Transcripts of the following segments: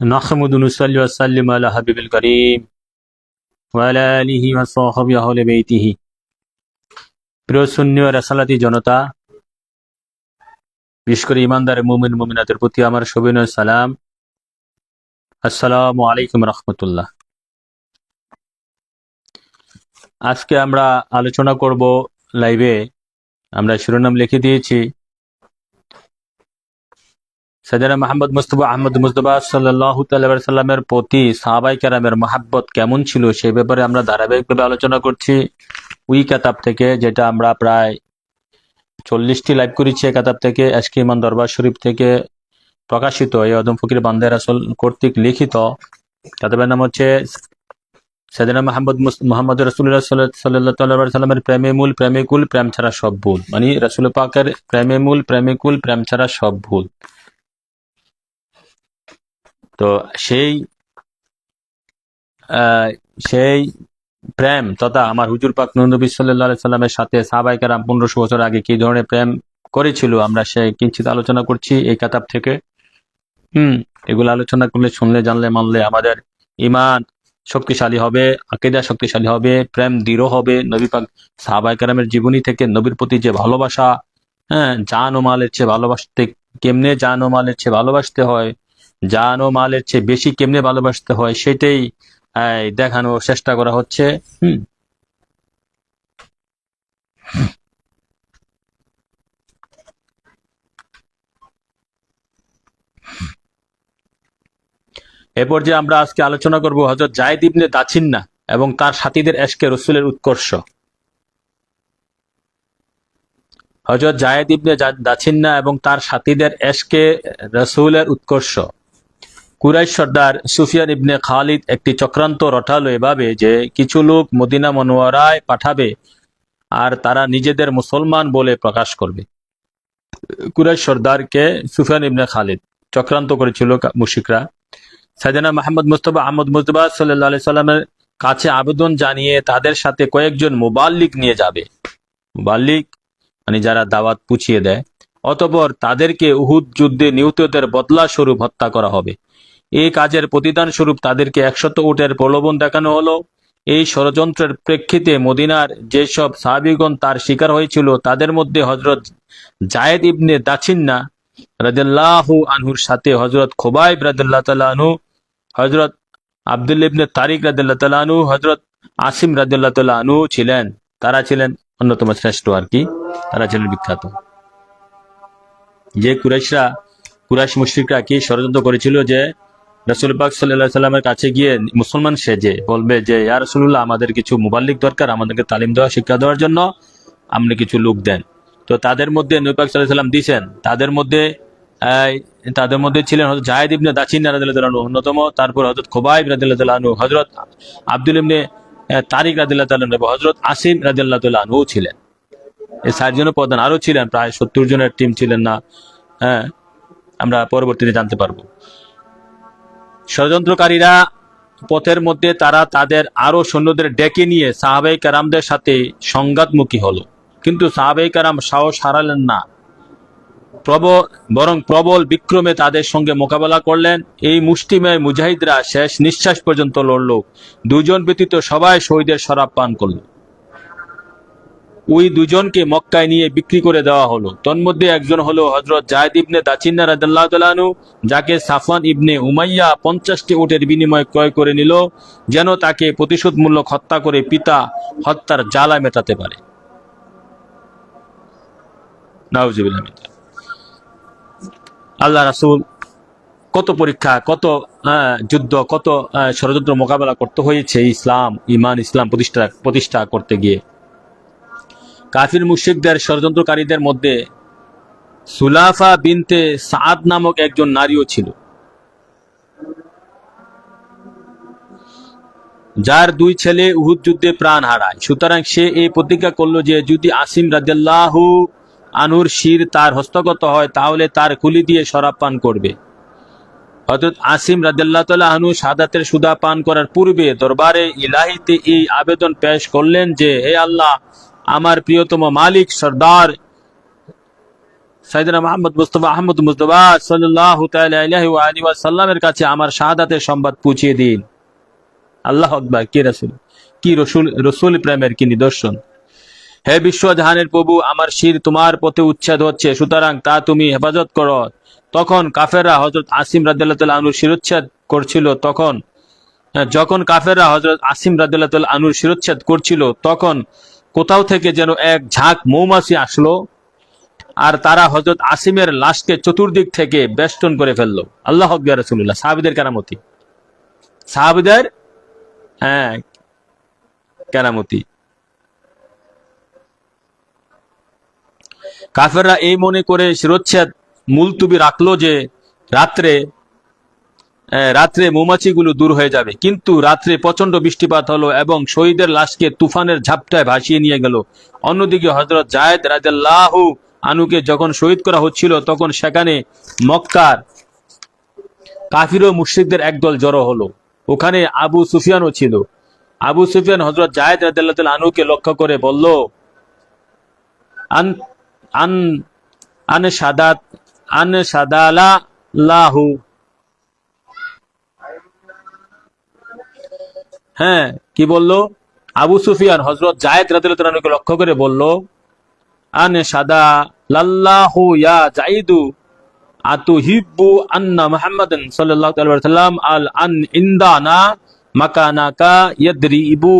نحمد ونصلي وسلم على حبيب الكريم وعلى آله وصحبه أهل بيته। প্রিয় সুন্নি ও রাসালাতি জনতা, বিশেষ করে ইমানদার মুমিন মুমিনাতের প্রতি আমার সবিনয় সালাম। আসসালামু আলাইকুম রহমতুল্লাহ। আজকে আমরা আলোচনা করব লাইভে, আমরা শিরোনাম লিখে দিয়েছি সাইয়েদনা মুহাম্মদ মুস্তাফা আহমদ মুজতবা সাল্লাল্লাহু তাআলা আলাইহি সাল্লামের প্রতি সাহাবায়ে কেরামের মহব্বত কেমন ছিল সেই ব্যাপারে আমরা ধারাবাহিকভাবে আলোচনা করছি ওই কিতাব থেকে, যেটা আমরা প্রায় 40টি লাইভ করেছি। এই কিতাব থেকে এশকে ইমান দরবার শরীফ থেকে প্রকাশিত এই আদম ফকির বান্দে রাসূল কর্তৃক লিখিত কিতাবের নাম হচ্ছে সাইয়েদনা মুহাম্মদ রাসূলুল্লাহ সাল্লাল্লাহু আলাইহি সাল্লামের প্রেমে মূল প্রেমিকুল প্রেম ছাড়া সব ভুল, মানে রাসূল পাকের প্রেমে মূল প্রেমিকুল প্রেম ছাড়া সব ভুল। তো সেই প্রেম তথা আমার হুজুর পাক নবী সাল্লাল্লাহু আলাইহি সাল্লামের সাথে সাহাবায়ে কেরাম 1500 বছর আগে কি ধরনের প্রেম করেছিল আমরা সেই কিঞ্চিত আলোচনা করছি এই কিতাব থেকে। এগুলো আলোচনা করলে, শুনলে, জানলে, মানলে আমাদের ঈমান শক্তিশালী হবে, আকীদা শক্তিশালী হবে, প্রেম দৃঢ় হবে। নবী পাক সাহাবায়ে কেরামের জীবনী থেকে নবীর প্রতি যে ভালোবাসা, জান ও মালের চেয়ে ভালোবাসতে কেমনে, জান ও মালের চেয়ে ভালোবাসতে হয়, জান ও মালের চেয়ে বেশি কেমনে ভালোবাসতে হয় সেটাই দেখানোর চেষ্টা করা হচ্ছে। এরপর যে আমরা আজকে আলোচনা করব হযরত যায়েদ ইবনে দাছিন্না এবং তার সাথীদের এশকে রাসূলের উৎকর্ষ। হযরত যায়েদ ইবনে দাছিন্না এবং তার সাথীদের এশকে রাসূলের উৎকর্ষ। কুরাইশ সর্দার সুফিয়ান ইবনে খালিদ একটি চক্রান্ত রটালো এভাবে যে কিছু লোক মদিনা মুনওয়ারায় পাঠাবে আর তারা নিজেদের মুসলমান বলে প্রকাশ করবে। কুরাইশ সর্দারকে সুফিয়ান ইবনে খালিদ চক্রান্ত করেছিল মুশরিকরা। সাইয়েদনা মুহাম্মদ মুস্তাফা আহমদ মুজতবা সাল্লাল্লাহু আলাইহি সাল্লামের কাছে আবেদন জানিয়ে তাদের সাথে কয়েকজন মুবাল্লিগ নিয়ে যাবে। মুবাল্লিগ মানে যারা দাওয়াত পৌঁছিয়ে দেয়। অতঃপর তাদেরকে উহুদ যুদ্ধে নিহতদের বদলা স্বরূপ হত্যা করা হবে। এই কাজের প্রতিদান স্বরূপ তাদেরকে 100 উটের প্রলোভন দেখানো হলো। এই ষড়যন্ত্রের প্রেক্ষিতে মদিনার যেসব সাহাবীগণ তার শিকার হয়েছিল তাদের মধ্যে হযরত যায়েদ ইবনে দাছিন্না রাদিয়াল্লাহু আনহুর সাথে হযরত খুবাইব রাদিয়াল্লাহু তাআলা আনহু, হযরত আব্দুল্লাহ ইবনে তারিক রাদিয়াল্লাহু তাআলা আনহু, হযরত আসিম রাদিয়াল্লাহু তাআলা আনহু ছিলেন। তারা ছিলেন অন্যতম শ্রেষ্ঠ আর কি, তারা ছিলেন বিখ্যাত। যে কুরাইশ মুশরিকরা কি ষড়যন্ত্র করেছিল যে রাসূল পাক সাল্লাল্লাহু আলাইহি সাল্লামের কাছে গিয়ে মুসলমান সেজে বলবে যে ইয়া রাসূলুল্লাহ, আমাদের কিছু মুবাল্লিগ দরকার, আমাদেরকে তালিম দেওয়া, শিক্ষা দেওয়ার জন্য আপনি কিছু লোক দেন। তো তাদের মধ্যে নবী পাক সাল্লাল্লাহু আলাইহি সাল্লাম দিয়েছেন। তাদের মধ্যে ছিলেন হযরত যায়েদ ইবনে দাছিন্না রাদিয়াল্লাহু তাআলা অন্যতম, তারপর হযরত খুবাইব রাদিয়াল্লাহু তাআলা আনহু, হযরত আব্দুল ইবনে তারিক রাদিয়াল্লাহু তাআলা আনহু, হযরত আসিম রাদিয়াল্লাহু তাআলা আনহু ছিলেন। এই 4 জনের প্রধান আরো ছিলেন, প্রায় 70 জনের টিম ছিলেন না, আমরা পরবর্তীতে জানতে পারবো। ষড়যন্ত্রকারীরা পথের মধ্যে তারা তাদের আরো সৈন্যদের ডেকে নিয়ে সাহাবায়ে কেরামদের সাথে সংঘাতমুখী হলো, কিন্তু সাহাবায়ে কেরাম সাহস হারালেন না, বরং প্রবল বিক্রমে তাদের সঙ্গে মোকাবেলা করলেন। এই মুষ্টিমেয় মুজাহিদরা শেষ নিঃশ্বাস পর্যন্ত লড়ল। 2 জন ব্যতীত সবাই শহীদের শরাব পান করল। ওই 2 জনকে মক্কায় নিয়ে বিক্রি করে দেওয়া হলো। তন্মধ্যে একজন হলো হযরত যায়েদ ইবনে দাছিন্না রাদিয়াল্লাহু তাআলা আনহু, যাকে সাফওয়ান ইবনে উমাইয়া 50টি উটের বিনিময়ে ক্রয় করে নিল, যেন তাকে প্রতিশোধমূলক হত্যা করে পিতা হত্যার জ্বালা মেটাতে পারে। নাউজুবিল্লাহ। আল্লাহ রাসূল কত পরীক্ষা, কত যুদ্ধ, কত ষড়যন্ত্র মোকাবেলা করতে হয়েছে ইসলাম প্রতিষ্ঠা করতে গিয়ে। কাফির মুশরিকদের ষড়যন্ত্রকারীদের মধ্যে সুলাফা বিনতে সাদ নামক একজন নারীও ছিল, যার 2 ছেলে উহুদ যুদ্ধে প্রাণ হারায়। সুতরাং সে এই প্রতিজ্ঞা করল যে যদি আসিম রাদিয়াল্লাহু আনহুর শির তার হস্তগত হয় তাহলে তার কুলি দিয়ে শরাব পান করবে। হযরত আসিম রাদিয়াল্লাহু তাআলা আনহু শাহাদাতের সুধা পান করার পূর্বে দরবারে ইলাহিতে এই আবেদন পেশ করলেন যে হে আল্লাহ, আমার প্রিয়তম মালিক সর্দার সাইয়েদনা মুহাম্মদ মুস্তাফা আহমদ মুজতবা সাল্লাল্লাহু তাআলা আলাইহি ওয়া আলিহি ওয়াসাল্লামের কাছে আমার শাহাদাতের সংবাদ পৌঁছিয়ে দিন। আল্লাহু আকবার, কি রাসূল, কি রসুল প্রেমের কি নিদর্শন। হে বিশ্বজাহানের প্রভু, আমার শির তোমার পথে উচ্ছেদ হচ্ছে, সুতরাং তা তুমি হেফাজত করো। তখন কাফেররা হযরত আসিম রাদিয়াল্লাহু তাআলা আনহুর শিরচ্ছেদ করছিল, যখন কাফেররা হযরত আসিম রাদিয়াল্লাহু তাআলা আনহুর শিরচ্ছেদ করছিল, তখন কোথাও থেকে যেন এক ঝাঁক মৌমাছি আসলো, আর তারা হযরত আসিমের লাশকে চতুর্দিক থেকে বেষ্টন করে ফেললো। আল্লাহু আকবার, রাসূলুল্লাহ, সাহাবীদের কেরামতি, সাহাবীদের হ্যাঁ কেরামতি। কাফেররা এই মনে করে শিরচ্ছেদ মুলতুবি রাখলো যে রাত্রে রাত্রে মৌমাছিগুলো দূর হয়ে যাবে, কিন্তু রাত্রে প্রচন্ড বৃষ্টিপাত হলো এবং শহীদের লাশকে তুফানের ঝাপটায় ভাসিয়ে নিয়ে গেল। অন্যদিকে হযরত যায়েদ রাদিয়াল্লাহু আনহুকে যখন শহীদ করা হচ্ছিল, তখন সেখানে মক্কার কাফির ও মুশরিকদের একদল জড়ো হলো। ওখানে আবু সুফিয়ানও ছিল। আবু সুফিয়ান হযরত যায়েদ রাদিয়াল্লাহু তাআলা আনহুকে লক্ষ্য করে বলল, আন আন আন সাদাত আন সাদালা লাহু, হ্যাঁ কি বলল? আবু সুফিয়ান হযরত যায়েদ রাদিয়াল্লাহু তাআলা আনহুকে লক্ষ্য করে বলল, আন সাদা লাল্লাহু ইয়া যায়েদু আতুহিব্বু আন্না মুহাম্মাদান সাল্লাল্লাহু আলাইহি ওয়াসাল্লাম আল আন ইনদানা মাকানাকা ইয়াদরিবু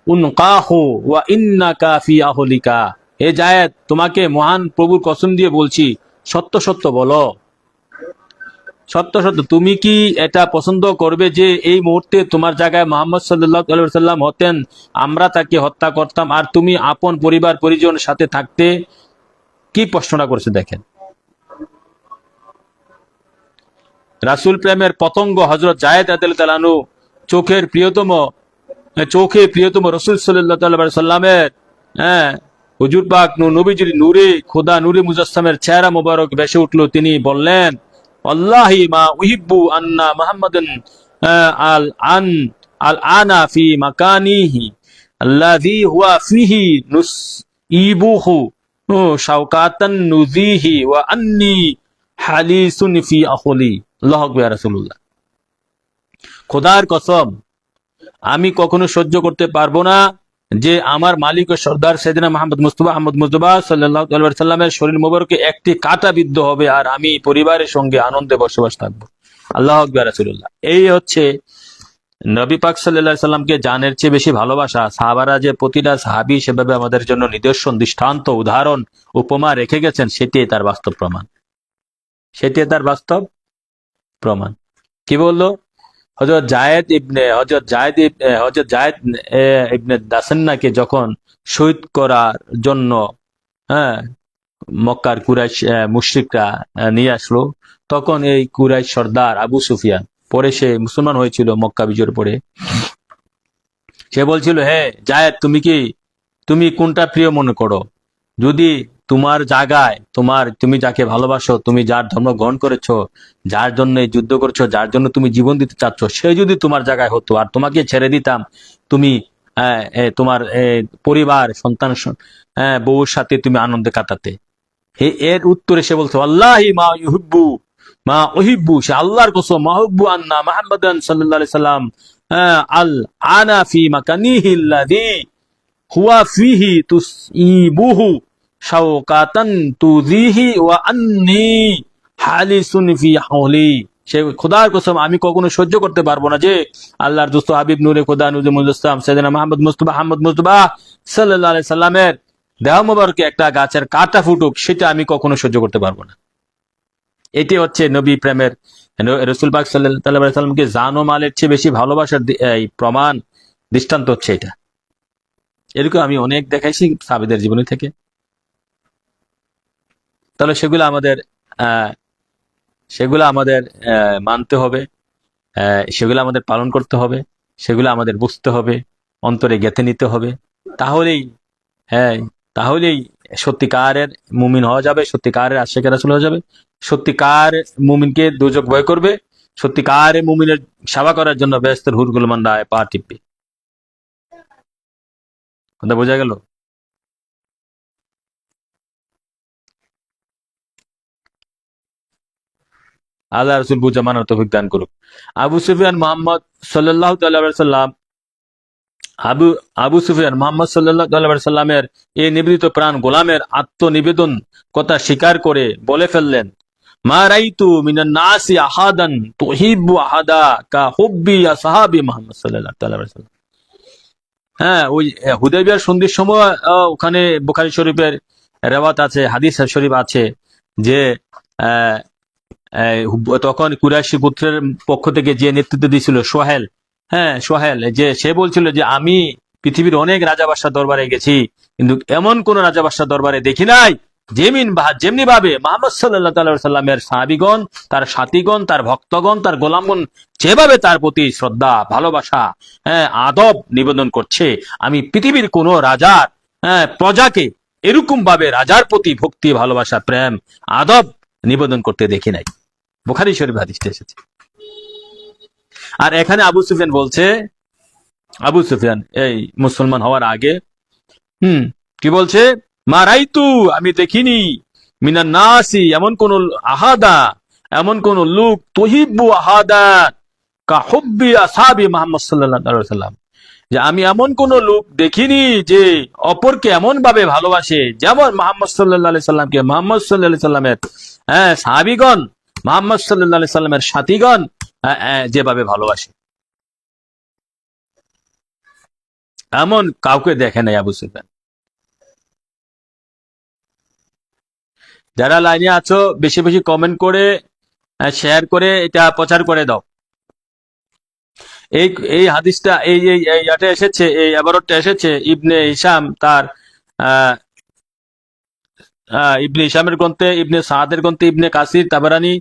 উনকাহু ওয়া ইন্নাকা ফি আহলিকা। হে যায়েদ, তোমাকে মহান প্রভুর কসম দিয়ে বলছি, সত্য সত্য বলো, সত্য সত্য তুমি কি এটা পছন্দ করবে যে এই মুহূর্তে তোমার জায়গায় মুহাম্মদ সাল্লাল্লাহু আলাইহি ওয়াসাল্লাম হতেন, আমরা তাকে হত্যা করতাম, আর তুমি আপন পরিবার পরিজন সাথে থাকতে? কি প্রশ্নটা করছে দেখেন। রাসূল প্রেমের পতঙ্গ হযরত যায়েদ রাদিয়াল্লাহু তাআলা আনহু চোখে প্রিয়তম রাসূল সাল্লাল্লাহু আলাইহি সাল্লামের হুজুর পাক নবীজির নূরে খোদা নূরে মুজাসসামের চেহারা মোবারক ভেসে উঠলো। তিনি বললেন, আল্লাহি মা উহিব্বু আন্না মুহাম্মাদান আল আন আল আনা ফি মাকানিহি আল্লাযী হুয়া ফিহি নুসইবুহু শাওকাতান নুজিহি ওয়া আন্নী হালিসুন ফি আখলি। আল্লাহু আকবার, রাসূলুল্লাহ, খোদার কসম, আমি কখনো সহ্য করতে পারবো না যে আমার মালিক ও সর্দার সাইয়েদনা মুহাম্মদ মুস্তাফা আহমদ মুজতবা সাল্লাল্লাহু আলাইহি সাল্লামের শরীর মোবারকে একটি কাঁটা বিদ্ধ হবে আর আমি পরিবারের সঙ্গে আনন্দে বসবাস থাকবো। আল্লাহু আকবার, রাসূলুল্লাহ। এই হচ্ছে নবী পাক সাল্লাল্লাহু আলাইহি সাল্লামকে জানের চেয়ে বেশি ভালোবাসা। সাহাবারা যে প্রতিটা সাহাবী সেভাবে আমাদের জন্য নিদর্শন, দৃষ্টান্ত, উদাহরণ, উপমা রেখে গেছেন, সেটাই তার বাস্তব প্রমাণ, সেটাই তার বাস্তব প্রমাণ। কি বললো? হযরত যায়েদ ইবনে দাসান্নাকে যখন শহীদ করার জন্য মক্কার কুরাইশ মুশরিকরা নিয়ে আসলো, তখন এই কুরাইশ সর্দার আবু সুফিয়ান, পরে সে মুসলমান হয়েছিল মক্কা বিজয়ের পরে, সে বলছিল, হে যায়েদ, তুমি কোনটা প্রিয় মনে করো? যদি তোমার জায়গায় তুমি যাকে ভালোবাসো, তুমি যার ধর্ম গ্রহণ করেছো, যার জন্য যুদ্ধ করছো, যার জন্য তুমি জীবন দিতে চাচ্ছ, সে যদি তোমার জায়গায় হতো আর তোমাকে ছেড়ে দিতাম, তুমি তোমার পরিবার, সন্তান, বউর সাথে তুমি আনন্দে কাটাতে। এর উত্তরে সে বলছো, আল্লাহি মা উহিব্বু, সে আল্লাহর কসম, মাহুব্বু আন্না মুহাম্মাদান সাল্লাল্লাহু আলাইহি সাল্লাম আল আনা ফি মাকানিহি আল্লাযী হুয়া ফিহি তুসইবুহু শাওকাতান তুযিহি ওয়া আন্নী হালিসুন ফি হাওলি। সে খোদার কসম, আমি কখনো সহ্য করতে পারবো না যে আল্লাহর দোস্ত হাবিব নূরে খোদা নূরে মুজাসসাম সাইয়েদনা মুহাম্মদ মুস্তাফা আহমদ মুজতবা সাল্লাল্লাহু আলাইহি সাল্লামের দেহ মোবারকে একটা গাছের কাঁটা ফুটুক, সেটা আমি কখনো সহ্য করতে পারবো না। এটি হচ্ছে নবী প্রেমের, রাসূল পাক সাল্লাল্লাহু আলাইহি সাল্লামকে জান ও মালের চেয়ে বেশি ভালোবাসার প্রমাণ, দৃষ্টান্ত হচ্ছে এটা। এরকম আমি অনেক দেখাইছি সাহাবীদের জীবনী থেকে। তাহলে সেগুলো আমাদের মানতে হবে, সেগুলো আমাদের পালন করতে হবে, সেগুলো আমাদের বুঝতে হবে, অন্তরে গেঁথে নিতে হবে। তাহলেই সত্যিকারের মুমিন হওয়া যাবে, সত্যিকারের আশিক রাসূল হওয়া যাবে, সত্যিকার মুমিনকে দোজখ ভয় করবে, সত্যিকারের মুমিনের সেবা করার জন্য বেহেশতের হুরগুলো মান্দায় পা টিপবে। কথা বোঝা গেল? আল্লাহ রাসূল বুঝা মানার তৌফিক দান করুক। আবু সুফিয়ান মুহাম্মদ সাল্লাল্লাহু তাআলা আলাইহি সাল্লাম আবু সুফিয়ান মুহাম্মদ সাল্লাল্লাহু আলাইহি সাল্লামের এই নিবেদিত প্রাণ গোলামের আত্মনিবেদন কথা স্বীকার করে বলে ফেললেন, মা রাইতু মিনান নাসি আহাদান তুহিব্বু আহাদা কা হুব্বি আসহাবি মুহাম্মদ সাল্লাল্লাহু আলাইহি সাল্লাম। হ্যাঁ, ওই হুদাইবিয়ার সন্ধির সময় ওখানে বুখারী শরীফের রেওয়াত আছে, হাদিস শরীফ আছে যে আহ, তখন কুরাইশি গোত্রের পক্ষ থেকে যে নেতৃত্ব দিয়েছিল সোহেল, হ্যাঁ সোহেল, যে সে বলছিল যে আমি পৃথিবীর অনেক রাজা বাদশাহ দরবারে গেছি, কিন্তু এমন কোন রাজা বাদশাহ দরবারে দেখি নাই যেমনি ভাবে মুহাম্মদ সাল্লাল্লাহু আলাইহি সাল্লামের সাহাবীগণ, তার সাথীগণ, তার ভক্তগণ, তার গোলামগণ যেভাবে তার প্রতি শ্রদ্ধা, ভালোবাসা, হ্যাঁ আদব নিবেদন করছে, আমি পৃথিবীর কোন রাজার প্রজাকে এরকম ভাবে রাজার প্রতি ভক্তি, ভালোবাসা, প্রেম, আদব নিবেদন করতে দেখি নাই। বুখারী শরীফ হাদিসটা এসেছে। আর এখানে আবু সুফিয়ান বলছে, আবু সুফিয়ান এই মুসলমান হওয়ার আগে কি বলছে, মা রাইতু, আমি দেখিনি, মিনান নাসি, এমন কোন আহাদা, এমন কোন লোক, তুহিব্বু আহাদা কা হুব্বি আসহাবি মুহাম্মদ সাল্লাল্লাহু আলাইহি সাল্লাম, যে আমি এমন কোন লোক দেখিনি যে অপরকে এমন ভাবে ভালোবাসে যেমন মুহাম্মদ সাল্লাল্লাহু আলাইহি সাল্লামকে মুহাম্মদ সাল্লাল্লাহু আলাইহি সাল্লামের সাহাবীগণ, মুহাম্মদ সাল্লাল্লাহু আলাইহি সাল্লামের সাথীগণ যেভাবে ভালোবাসে, এমন কাউকে দেখে নাই আবু সুফিয়ান। যারা লাইনে আছো বেশি বেশি কমেন্ট করে শেয়ার করে এটা প্রচার করে দাও। এই হাদিসটা এইটা এসেছে, এই আবারটা এসেছে ইবনে হিশাম তার ইবনে হিশামের গ্রন্থে, ইবনে সাদের গ্রন্থে, ইবনে কাসির তাবারানি,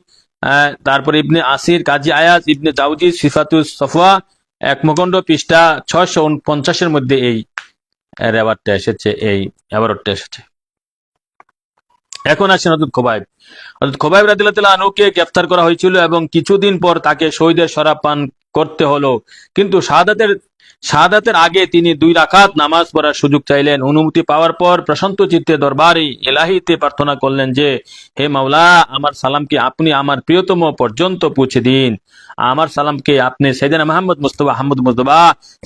তারপর ইবনে আসির, কাজী আয়াজ, ইবনে জাউজি সিফাতুস সফওয়া, এক মুখণ্ড পৃষ্ঠা 649 মধ্যে এই রেওয়াতটা এসেছে, এই আবারটা এসেছে। এখন আসেন হযরত খুবাইব। হযরত খুবাইব রাদিয়াল্লাহু তাআলা আনহুকে গ্রেফতার করা হয়েছিল এবং কিছুদিন পর তাকে শহীদের শরাব পান করতে হলো, কিন্তু শাহাদাতের আগে তিনি 2 রাকাত নামাজ পড়ার সুযোগ চাইলেন। অনুমতি পাওয়ার পর প্রশান্ত চিত্তে দরবারে ইলাহিতে প্রার্থনা করলেন যে, হে মাওলা, আমার সালামকে আপনি আমার প্রিয়তম পর্যন্ত পৌঁছে দিন, আমার সালামকে আপনি সাইয়েদনা মুহাম্মদ মুস্তাফা আহমদ মুজতবা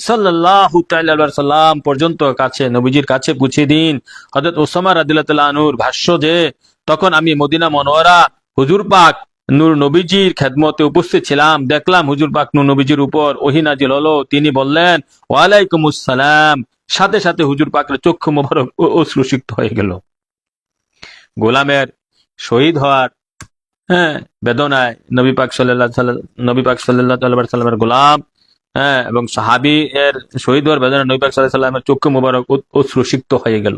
সাল্লাল্লাহু তাআলা আলাইহি সাল্লাম পর্যন্ত কাছে, নবীজির কাছে পৌঁছে দিন। হযরত উসামা রাদিয়াল্লাহু তাআলা আনহুর ভাষ্য যে, তখন আমি মদিনা মনোয়ারা হুজুর পাক নূর নবীজির খেদমতে উপস্থিত ছিলাম, দেখলাম হুজুর পাক নূর নবীজির উপর ওহী নাজিল হলো। তিনি বললেন, ওয়ালাইকুমুস সালাম। সাথে সাথে হুজুর পাকের চক্ষু মোবারক অশ্রুসিক্ত হয়ে গেল। গোলামের শহীদ হওয়ার বেদনায় নবী পাক সাল্লাল্লাহু আলাইহি সাল্লামের গোলাম এবং সাহাবী এর শহীদ হওয়ার বেদনায় নবী পাক সাল্লাল্লাহু আলাইহি সাল্লামের চক্ষু মোবারক অশ্রুসিক্ত হয়ে গেল।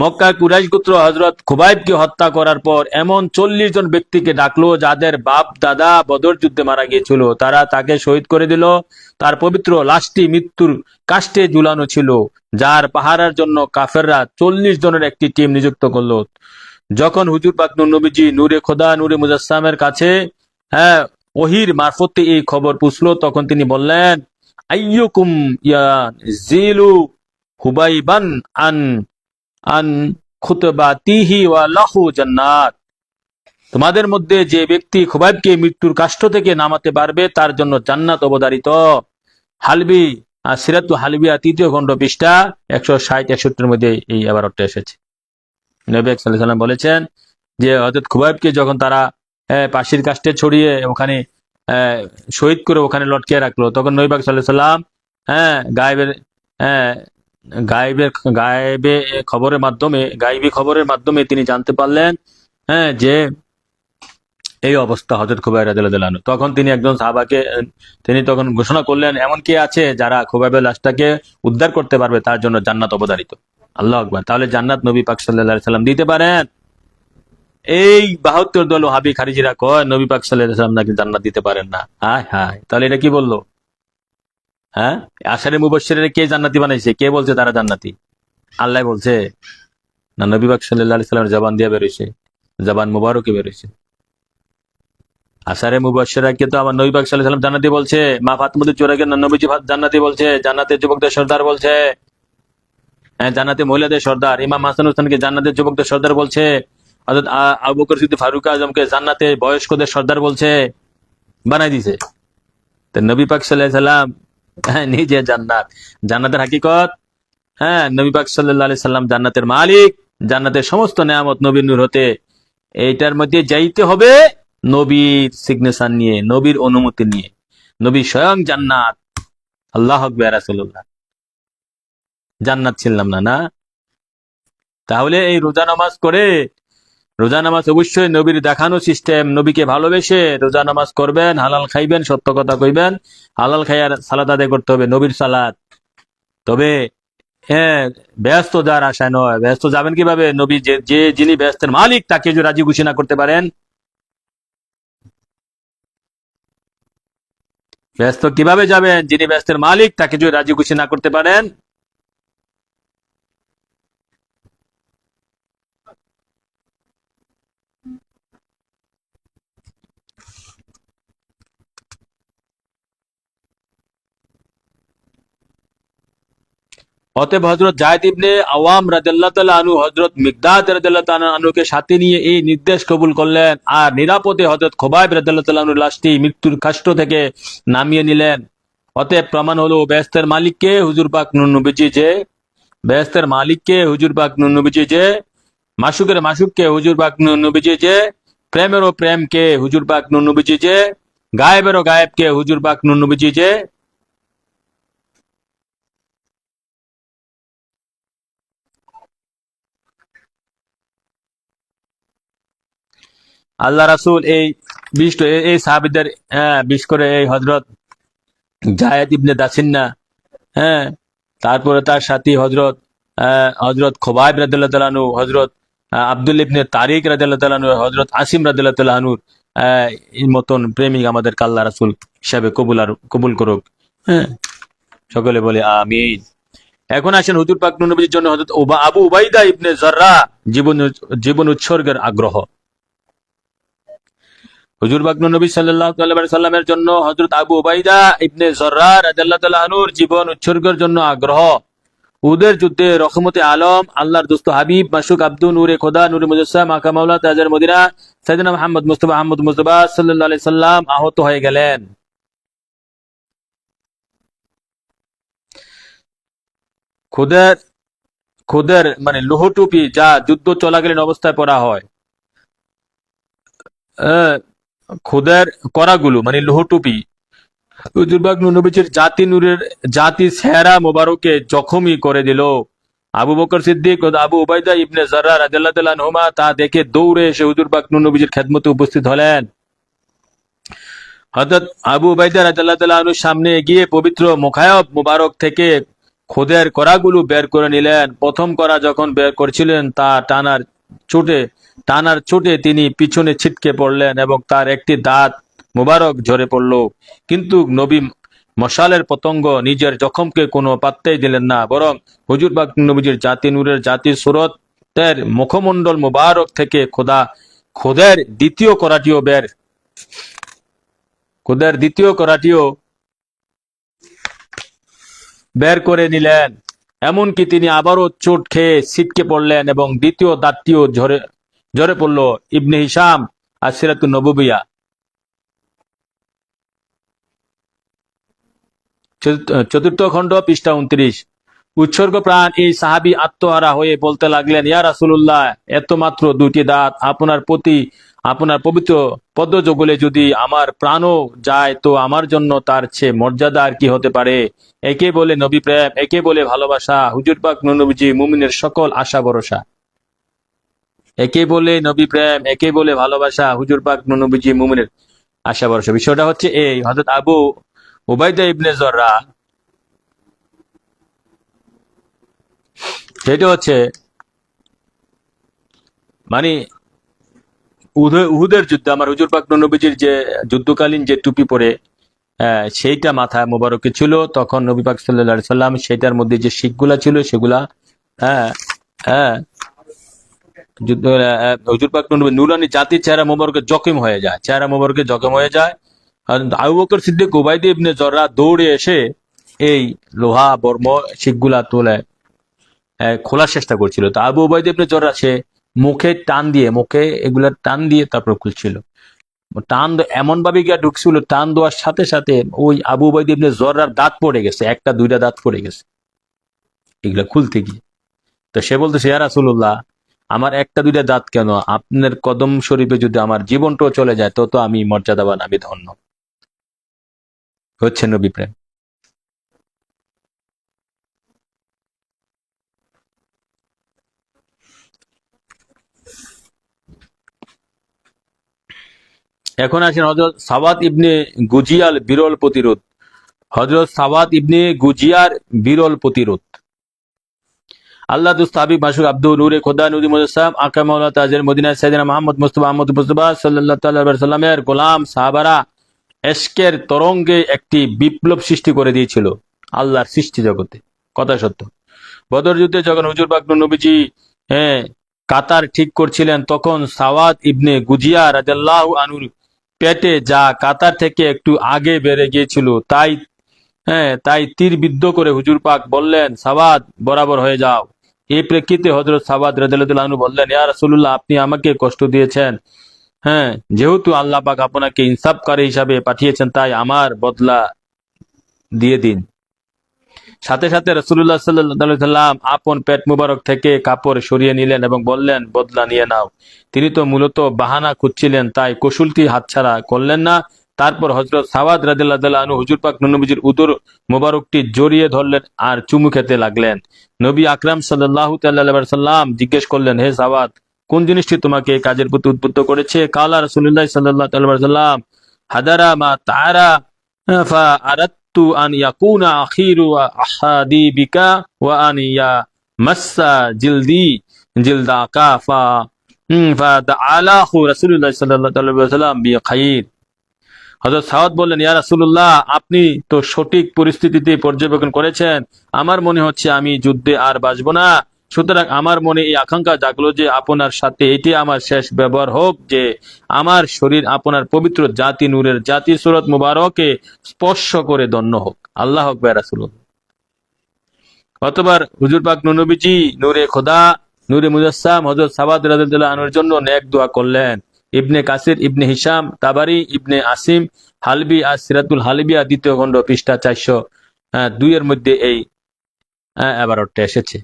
মক্কা কুরাইশ গোত্র হযরত খুবাইবকে হত্যা করার পর এমন 40 জন ব্যক্তিকে ডাকলো যাদের বাপ দাদা বদর যুদ্ধে মারা গিয়েছিল, তারা তাকে শহীদ করে দিল। তার পবিত্র লাশটি মৃত্যুর কাষ্ঠে ঝুলানো ছিল, যার পাহারার জন্য কাফেররা 40 জনের একটি টিম নিযুক্ত করলো। যখন হুজুর পাক নূর নবীজি নূরে খোদা নূরে মুজাসসামের কাছে ওহীর মারফতে এই খবর পৌঁছলো, তখন তিনি বললেন, আইয়ুকুম ইয়াজিলু হুবাইবান আন খুতবাতিহি ওয়া লাহু জান্নাত, তোমাদের মধ্যে যে ব্যক্তি খুবাইবকে মৃত্যুর কাষ্ঠ থেকে নামাতে পারবে তার জন্য জান্নাত অবধারিত। হালবি সিরাতু হালবিয়া 3য় খণ্ড পৃষ্ঠা 160-61 মধ্যে এই আবারটা এসেছে। নবী সাল্লাল্লাহু আলাইহি ওয়াসাল্লাম বলেছেন যে হযরত খুবাইবকে যখন তারা পাশির কাষ্ঠে ছড়িয়ে ওখানে শহীদ করে ওখানে লটকিয়ে রাখলো, তখন নবী সাল্লাল্লাহু আলাইহি ওয়াসাল্লাম গায়েবী খবরের মাধ্যমে তিনি জানতে পারলেন যে এই অবস্থা হযরত খুবাইব রাদিয়াল্লাহু আনহু। তখন তিনি একজন সাহাবাকে তিনি তখন ঘোষণা করলেন, এমন কে আছে যারা খুবাইবের লাশটাকে উদ্ধার করতে পারবে, তার জন্য জান্নাত অবধারিত। আল্লাহু আকবার। তাহলে জান্নাত নবী পাক সাল্লাল্লাহু আলাইহি সাল্লাম দিতে পারেন। এই 72 দল ওয়াহাবী খারিজিরা কয় নবী পাক সাল্লাল্লাহু আলাইহি সাল্লাম নাকি জান্নাত দিতে পারেন না। হায় হায়, তাহলে এটা কি বললো? আশারে মুবাশশিরের কে জান্নাতি বানাইছে? কে বলছে তারা জান্নাতি? আল্লাহ বলছে না, নবী পাক সাল্লাল্লাহু আলাইহি সাল্লামের জবান দিয়ে বেরোইছে, জবান মুবারকে বেরোইছে। আশারে মুবাশশিরাকে তো আমার নবী পাক সাল্লাল্লাহু আলাইহি সাল্লাম জান্নাতি বলছে, মা ফাতিমাতুল জোহরাকে নবীজি জান্নাতি বলছে, জান্নাতের যুবকদের সর্দার বলছে, জান্নাতি মহিলাদের সর্দার। ইমাম হাসান হুসাইনকে জান্নাতের যুবকদের সর্দার বলছে। হযরত আবু বকর সিদ্দিক ফারুক আজমকে জান্নাতে বয়স্কদের সর্দার বলছে, বানাই দিছে। তো নবী পাক সাল্লাল্লাহু আলাইহি সাল্লাম নিজে জান্নাত, জান্নাতের হাকিকত, হ্যাঁ, নবী পাক সাল্লাল্লাহু আলাইহি সাল্লাম জান্নাতের মালিক, জান্নাতের সমস্ত নেয়ামত নবীর নূর হতে, এইটার মধ্যে যাইতে হবে নবীর সিগনেচার নিয়ে, নবীর অনুমতি নিয়ে। নবী স্বয়ং জান্নাত। আল্লাহু আকবার, রাসূলুল্লাহ জান্নাত ছিলাম না, না? তাহলে এই রোজা নামাজ করে, রোজা নামাজ অবশ্যই নবীর দেখানো সিস্টেম, নবীকে ভালোবেসে রোজা নামাজ করবেন, হালাল খাইবেন, সত্য কথা কইবেন, হালাল খাইয়ার সালাত আদায় করতে হবে, নবীর সালাত। তবে হ্যাঁ, ব্যস্ত যার আশায় নয়। ব্যস্ত যাবেন কিভাবে? নবী যিনি ব্যস্তের মালিক তাকে যদি রাজি খুশি না করতে পারেন, ব্যস্ত কিভাবে যাবেন? যিনি ব্যস্তের মালিক তাকে যদি রাজি খুশি না করতে পারেন। অতএব হযরত যায়েদ ইবনে আওয়াম রাদিয়াল্লাহু তাআলা আনহু হযরত মিকদাদ রাদিয়াল্লাহু তাআলা আনহুকে সাথে নিয়ে এই নির্দেশ কবুল করলেন, আর নিরাপদে হযরত খুবাইব রাদিয়াল্লাহু তাআলা আনহুর লাশটি মৃত্যুর কাষ্ট থেকে নামিয়ে নিলেন। অতএব প্রমাণ হলো বেহেশতের মালিককে হুজুর পাক নূর নবীজি যে, বেহেশতের মালিককে হুজুর পাক নূর নবীজি যে, মাসুকের মাসুককে হুজুর পাক নূর নবীজি যে, প্রেমেরও প্রেমকে হুজুর পাক নূর নবীজি যে, গায়েবেরও গায়েবকে হুজুর পাক নূর নবীজি যে। আল্লাহ রাসূল এই এই সাহাবীদের, বিশেষ করে এই হযরত জায়েদ ইবনে দাসিন্না, হ্যাঁ, তারপরে তার সাথী হযরত হযরত খুবাইব রাদিয়াল্লাহু তাআলা আনহু, হযরত আব্দুল ইবনে তারিক রাদিয়াল্লাহু তাআলা আনহু, হযরত আসিম রাদিয়াল্লাহু তাআলা আনহুর এই মতন প্রেমিক আমাদের আল্লাহ রাসূল হিসাবে কবুল করুক। হ্যাঁ, সকলে বলে আমিন। এখন আসেন হুজুর পাক নূর নবীর জন্য হযরত আবু উবাইদা ইবনে জাররাহ জীবন উৎসর্গের আগ্রহ। হুজুর পাক নবী সাল্লাল্লাহু আলাইহি সাল্লামের জন্য হযরত আবু উবাইদা ইবনে জাররাহ রাদিয়াল্লাহু তাআলা আনহুর জীবন উৎসর্গের জন্য আগ্রহ। উহুদের যুদ্ধে রহমতে আলম, আল্লাহর দোস্ত হাবিব, মাসুক আব্দু, নূরে খোদা, নূরে মুজাসসাম, আকা মাওলা তাজের মদিনা সাইয়েদনা মুহাম্মদ মুস্তাফা সাল্লাল্লাহু আলাইহি সাল্লাম আহত হয়ে গেলেন। খুদের খুদের মানে লোহ টুপি, যা যুদ্ধ চলাকালীন অবস্থায় পরা হয়, আহ, খুদের করাগুলো মানে লোহ টুপি, হুজুর পাক নবীজির জাতি সেহরা মোবারকে জখমি করে দিল। আবু বকর সিদ্দিক ও আবু উবাইদা ইবনে জাররাহ রাদিয়াল্লাহু তাআলা আনহুমা তা দেখে দৌড়ে এসে হুজুর পাক নবীজির খেদমতে উপস্থিত হলেন। হযরত আবু উবাইদা রাদিয়াল্লাহু তাআলা আনহুর সামনে গিয়ে পবিত্র মুখায়ব মুবারক থেকে খুদের করাগুলো বের করে নিলেন। প্রথম করা যখন বের করছিলেন তা টানার চোটে তিনি পিছনে ছিটকে পড়লেন এবং তার একটি দাঁত মুবারক ঝরে পড়ল। কিন্তু নবী মশালের পতঙ্গ নিজের জখমকে কোনো পাত্তাই দিলেন না, বরং হুজুর পাক নবীজির জাতি নূরের জাতি সুরতের মুখমণ্ডল মুবারক থেকে খুদের দ্বিতীয় করাটিও বের করে নিলেন। এমনকি তিনি আবারও চোট খেয়ে ছিটকে পড়লেন এবং দ্বিতীয় দাঁতটিও ঝরে পড়ল। ইবনে হিশাম আসিরাতুন নবুবিয়া, চতুর্থ খণ্ড, পৃষ্ঠা 29। উৎসর্গ প্রাণ এই সাহাবী আত্মহারা হয়ে বলতে লাগলেন, ইয়া রাসূলুল্লাহ, এত মাত্র দুইটি দাঁত আপনার পবিত্র পদ্মযুগলে যদি আমার প্রাণও যায় তো আমার জন্য তার চেয়ে মর্যাদা আর কি হতে পারে? একে বলে নবী প্রেম, একে বলে ভালোবাসা। হুজুর পাক নবীজি মুমিনের সকল আশা ভরসা। একে বলে নবী প্রেম, একে বলে ভালোবাসা। হুজুর পাক নবীজি মুমিনের আশা ভরসা। বিষয়টা হচ্ছে এই, হযরত আবু উবাইদা ইবনে জাররাহ, সেটা হচ্ছে মানে উহুদের যুদ্ধে আমার হুজুর পাক নবীজির যে যুদ্ধকালীন যে টুপি পরে, সেইটা মাথায় মোবারকে ছিল। তখন নবী পাক সাল্লাল্লাহু আলাইহি সাল্লাম সেটার মধ্যে যে শিখগুলা ছিল সেগুলা, হ্যাঁ হ্যাঁ, হুজুর পাক নবী নুরানি জাতির চেহারা মোবারকে জখম হয়ে যায়। আর আবু বকর সিদ্দিক উবাইদা ইবনে জাররাহ দৌড়ে এসে এই লোহা বর্ম শিখগুলা খোলার চেষ্টা করছিল। তো আবু উবাইদা ইবনে জাররাহ সে মুখে টান দিয়ে, মুখে এগুলা টান দিয়ে তারপর খুলছিল। টান এমন ভাবে গিয়া ঢুকছিল, টান দেওয়ার সাথে সাথে ওই আবু উবাইদা ইবনে জররার দাঁত পড়ে গেছে, একটা দুইটা দাঁত পড়ে গেছে এগুলা খুলতে গিয়ে। তো সে বলতেছে, ইয়া রাসূলুল্লাহ, আমার একটা দুইটা দাঁত কেন, আপনার কদম শরীফে যদি আমার জীবনটাও চলে যায় তো আমি মর্যাদাবান, আমি ধন্য। হচ্ছে নবী প্রেম। এখন আসেন হযরত সাওয়াদ ইবনে গুজিয়াল বিরল প্রতিরোধ। হযরত সাওয়াদ ইবনে গুজিয়ার বিরল প্রতিরোধ। আল্লাহ দুস্তাবি মাসুক আব্দুল নূরে খোদা নূরি মুজাসসাম আকা মাওলানা তাজের মদিনা সাইয়েদনা মুহাম্মদ মুস্তাফা আহমদ মুস্তাফা সাল্লাল্লাহু তাআলা আলাইহি ওয়াসাল্লামের গোলাম সাহাবারা এশকের তরঙ্গে একটি বিপ্লব সৃষ্টি করে দিয়েছিল আল্লাহর সৃষ্টি জগতে। কথা সত্য। বদর যুদ্ধে যখন হুজুর পাক নবীজি হ্যাঁ কাতার ঠিক করছিলেন, তখন সাওয়াদ ইবনে গুজিয়া রাদিয়াল্লাহু আনহুর পেটে যা কাতার থেকে একটু আগে বেড়ে গিয়েছিল, তাই তীর বিদ্ধ করে হুজুর পাক বললেন, সাওয়াদ বরাবর হয়ে যাও। এই প্রেক্ষিতে হযরত সাওয়াদ রাদিয়াল্লাহু আনহু বললেন, ইয়া রাসূলুল্লাহ, আপনি আমাকে কষ্ট দিয়েছেন, যেহেতু আল্লাহ পাক আপনাকে ইনসাফকারী হিসাবে পাঠিয়েছেন, তাই আমার বদলা দিয়ে দিন। সাথে সাথে রাসূলুল্লাহ সাল্লাল্লাহু আলাইহি সাল্লাম আপন পেট মুবারক থেকে কাপড় সরিয়ে নিলেন এবং বললেন, বদলা নিয়ে নাও। তিনি তো মূলত বাহানা খুঁজছিলেন, তাই কৌশলটি হাতছাড়া করলেন না। তারপর হযরত সাওয়াদ রাদিয়াল্লাহু আনহু হুজুর পাক নবীজির উদর মোবারকটি জড়িয়ে ধরলেন আর চুমু খেতে লাগলেন। নবী আকরাম সাল্লাল্লাহু তাআলা আলাইহি ওয়াসাল্লাম জিজ্ঞেস করলেন, হে সাওয়াদ, কোন জিনিসটি তোমাকে এই কাজের প্রতি উদ্বুদ্ধ করেছে? কালা রাসূলুল্লাহ সাল্লাল্লাহু আলাইহি ওয়াসাল্লাম, হাদারা মা তারা ফা আরাদতু আন ইয়াকুনা আখিরু আহাদি বিকা ওয়া আন ইয়ামাসসা জিলদি জিলদাকা ফাদাআলাহু রাসূলুল্লাহ সাল্লাল্লাহু আলাইহি ওয়াসাল্লাম বিখাইর। হযরত সাওয়াদ বললেন, ইয়া রাসূলুল্লাহ, আপনি তো সঠিক পরিস্থিতিতে পর্যবেক্ষণ করেছেন। আমার মনে হচ্ছে আমি যুদ্ধে আর বাঁচব না। সুতরাং আমার মনে এই আকাঙ্ক্ষা জাগলো যে আপনার সাথে এটি আমার শেষ ব্যবহার হোক, যে আমার শরীর আপনার পবিত্র জাতি নূরের জাতি সুরত মুবারকে স্পর্শ করে ধন্য হোক। আল্লাহ আকবার। রাসূলুল্লাহ অতবার হুজুর পাক নবীজি নূরে খোদা নূরে মুজাসসাম হযরত সাওয়াদ রাদিয়াল্লাহু আনহুর জন্য নেক দোয়া করলেন। ইবনে কাসির, ইবনে হিশাম, তাবারি, ইবনে আসিম, হালবি আর সিরাতুল হালবিয়া দ্বিতীয় খণ্ড পৃষ্ঠা 402 এর মধ্যে এই এবারটা এসেছে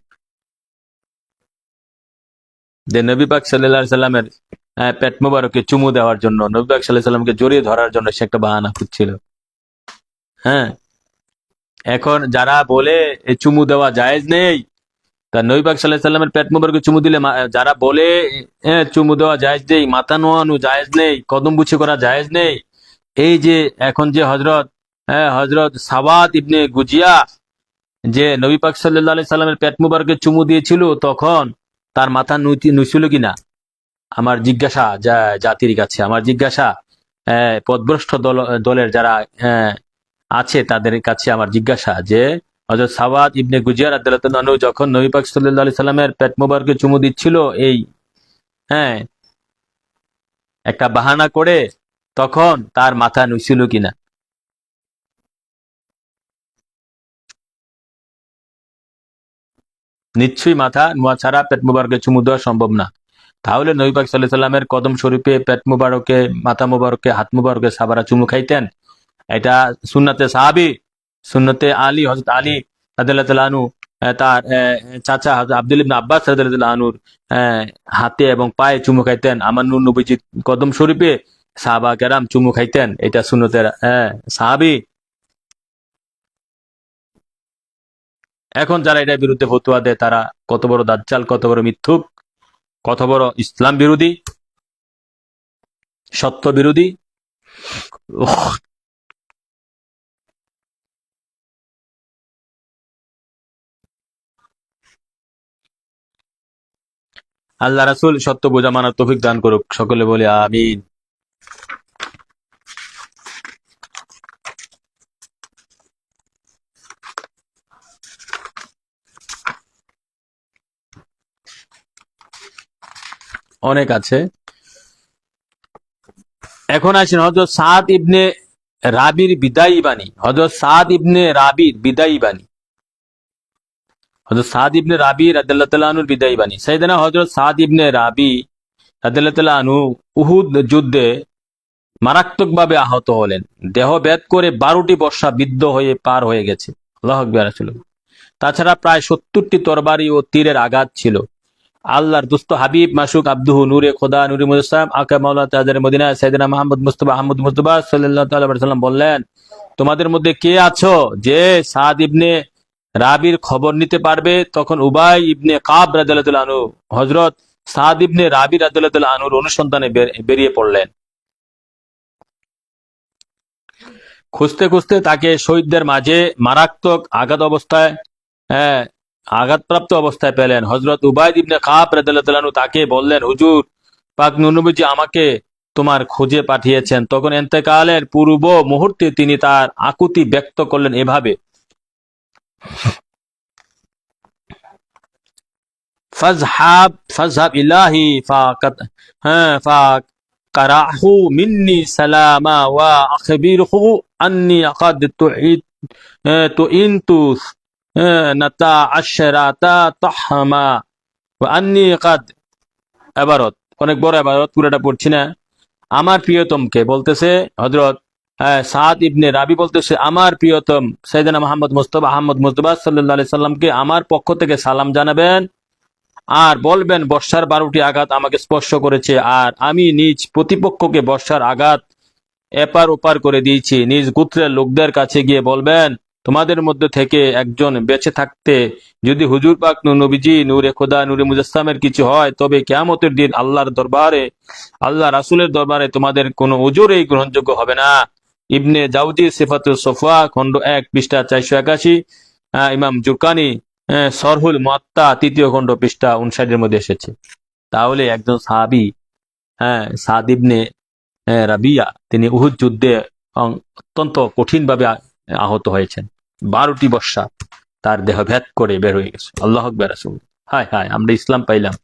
যে নবী পাক সাল্লাল্লাহু আলাইহি সাল্লামের পেট মোবারকে চুমু দেওয়ার জন্য, নবী পাক সাল্লাল্লাহু আলাইহি সাল্লামকে জড়িয়ে ধরার জন্য সে একটা বাহানা খুঁজছিল। হ্যাঁ, এখন যারা বলে এই চুমু দেওয়া জায়েজ নেই, তা নবী পাক সাল্লাল্লাহু আলাইহি সাল্লামের পেট মোবারকে চুমু দিলে যারা বলে চুমু দেওয়া জায়েজ নেই, মাথা নোয়ানো জায়েজ নেই, কদম বুছি করা জায়েজ নেই, এই যে এখন যে হযরত সাওয়াদ ইবনে গুজিয়া যে নবী পাক সাল্লাল্লাহু আলাইহি সাল্লামের পেট মোবারকে চুমু দিয়েছিল, তখন তার মাথা নুইছিল কিনা আমার জিজ্ঞাসা, জাতির কাছে আমার জিজ্ঞাসা, পথভ্রষ্ট দলের যারা আছে তাদের কাছে আমার জিজ্ঞাসা যে হযরত সাওয়াদ ইবনে গুজিয়া রাদিয়াল্লাহু আনহু যখন নবী পাক সাল্লাল্লাহু আলাইহি সাল্লামের পেট মোবারকে চুমু দিচ্ছিল এই হ্যাঁ একটা বাহানা করে, তখন তার মাথা নুইছিল কিনা? নিশ্চয়ই মাথা নোয়া ছাড়া পেট মোবারকে চুমু দেওয়া সম্ভব না। তাহলে নবী পাক সাল্লাল্লাহু আলাইহি সাল্লামের কদম শরীফে পেট মোবারকে, মাথা মোবারকে, হাত মোবারকে সাহাবারা চুমু খাইতেন। এটা সুন্নতে সাহাবী, সুন্নতে আলী, হযরত আলী রাদিয়াল্লাহু তাআলা আনহু তার চাচা হযরত আব্দুল ইবনে আব্বাস রাদিয়াল্লাহু আনহুর হাতে এবং পায়ে চুমু খাইতেন। আমার নূর নবীজির কদম শরীফে সাহাবা কেরাম চুমু খাইতেন। এটা সুন্নতের সাহাবী। এখন যারা এটার বিরুদ্ধে ফতোয়া দেয় তারা কত বড় দাজ্জাল, কত বড় মিথ্যুক, কত বড় ইসলাম বিরোধী, সত্য বিরোধী। আল্লাহ রাসূল সত্য বোঝা মানার তৌফিক দান করুক। সকলে বলি আমিন। অনেক আছে। এখন আসেন হযরত সাদ ইবনে রাবির বিদায়ী বাণী। হযরত সাদ ইবনে রাবির বিদায়ী বাণী। হযরত সাদ ইবনে রাবি রাদিয়াল্লাহু তাআলা আনহুর বিদায়ী বাণী। সাইয়েদনা হযরত সাদ ইবনে রাবি রাদিয়াল্লাহু তাআলা আনহু উহুদ যুদ্ধে মারাত্মকভাবে আহত হলেন। দেহ ভেদ করে 12টি বর্ষা বিদ্ধ হয়ে পার হয়ে গেছে। আল্লাহু আকবার রাসূলুল্লাহ। তাছাড়া প্রায় 70টি তরবারি ও তীরের আঘাত ছিল। আল্লাহর দুস্থ হাবিব মাসুক আব্দুহু নূরে খোদা নূরে মুজাসসাম আকা মাওলা তাজদারে মদিনা সাইয়েদনা মুহাম্মদ মুস্তাফা আহমদ মুস্তাফা সাল্লাল্লাহু তাআলা আলাইহি ওয়াসাল্লাম বললেন, তোমাদের মধ্যে কে আছো যে সাদ ইবনে রাবির খবর নিতে পারবে? তখন উবাই ইবনে কাব রাদিয়াল্লাহু তাআলা আনহু হযরত সাদ ইবনে রাবি রাদিয়াল্লাহু তাআলা আনহুর অনুসন্ধানে বেরিয়ে পড়লেন। খুঁজতে খুঁজতে তাকে শহীদদের মাঝে মারাত্মক আঘাতপ্রাপ্ত অবস্থায় পেলেন। হযরত উবাইদ ইবনে কাব রাদিয়াল্লাহু তাআলা আনহু তাকে বললেন, হুজুর পাক নবীজি আমাকে তোমার খোঁজে পাঠিয়েছেন। তখন ইন্তেকালের পূর্ব মুহূর্তে তিনি তার আকুতি ব্যক্ত করলেন এভাবে, ফাজহাব ইলাহি ফাকারাহু মিন্নি সালামা ওয়া আখবিরহু আন্নি আকাদ তুইনতু নাতা আশরাতা তাহমা ওয়া আন্নি কাদ। এবারত অনেক বড় এবারত, পুরোটা পড়ছি না। আমার প্রিয়তমকে বলতেছে হযরত সাদ ইবনে রাবি বলতেছে, আমার প্রিয়তম সাইয়েদনা মুহাম্মদ মুস্তাফা আহমদ মুস্তাফা সাল্লাল্লাহু আলাইহি সাল্লামকে আমার পক্ষ থেকে সালাম জানাবেন আর বলবেন বর্ষার 12টি আঘাত আমাকে স্পর্শ করেছে আর আমি নিজ প্রতিপক্ষকে বর্ষার আঘাত এপার ওপার করে দিয়েছি। নিজ গোত্রের লোকদের কাছে গিয়ে বলবেন, তোমাদের মধ্যে থেকে একজন বেঁচে থাকতে যদি হুজুর পাক নবীজি নূরে খোদা নূরে মুজাসসামের কিছু হয়, তবে কিয়ামতের দিন আল্লাহর দরবারে আল্লাহ রাসূলের দরবারে তোমাদের কোনো ওজরেই গ্রহণযোগ্য হবে না। ইবনে জাওজি সিফাতুস সফওয়া খণ্ড 1 পৃষ্ঠা 481, ইমাম জুরকানি সরহুল মুআত্তা 3য় খণ্ড পৃষ্ঠা 59 এর মধ্যে এসেছে। তাহলে একজন সাহাবী সাদ ইবনে রাবিয়া তিনি উহুদ যুদ্ধে অত্যন্ত কঠিনভাবে আহত হয়েছেন। 12টি বর্ষা তার দেহ ভেদ করে বের হয়ে গেছে। আল্লাহু আকবার রাসূল। হায় হায়, আমরা ইসলাম পাইলাম।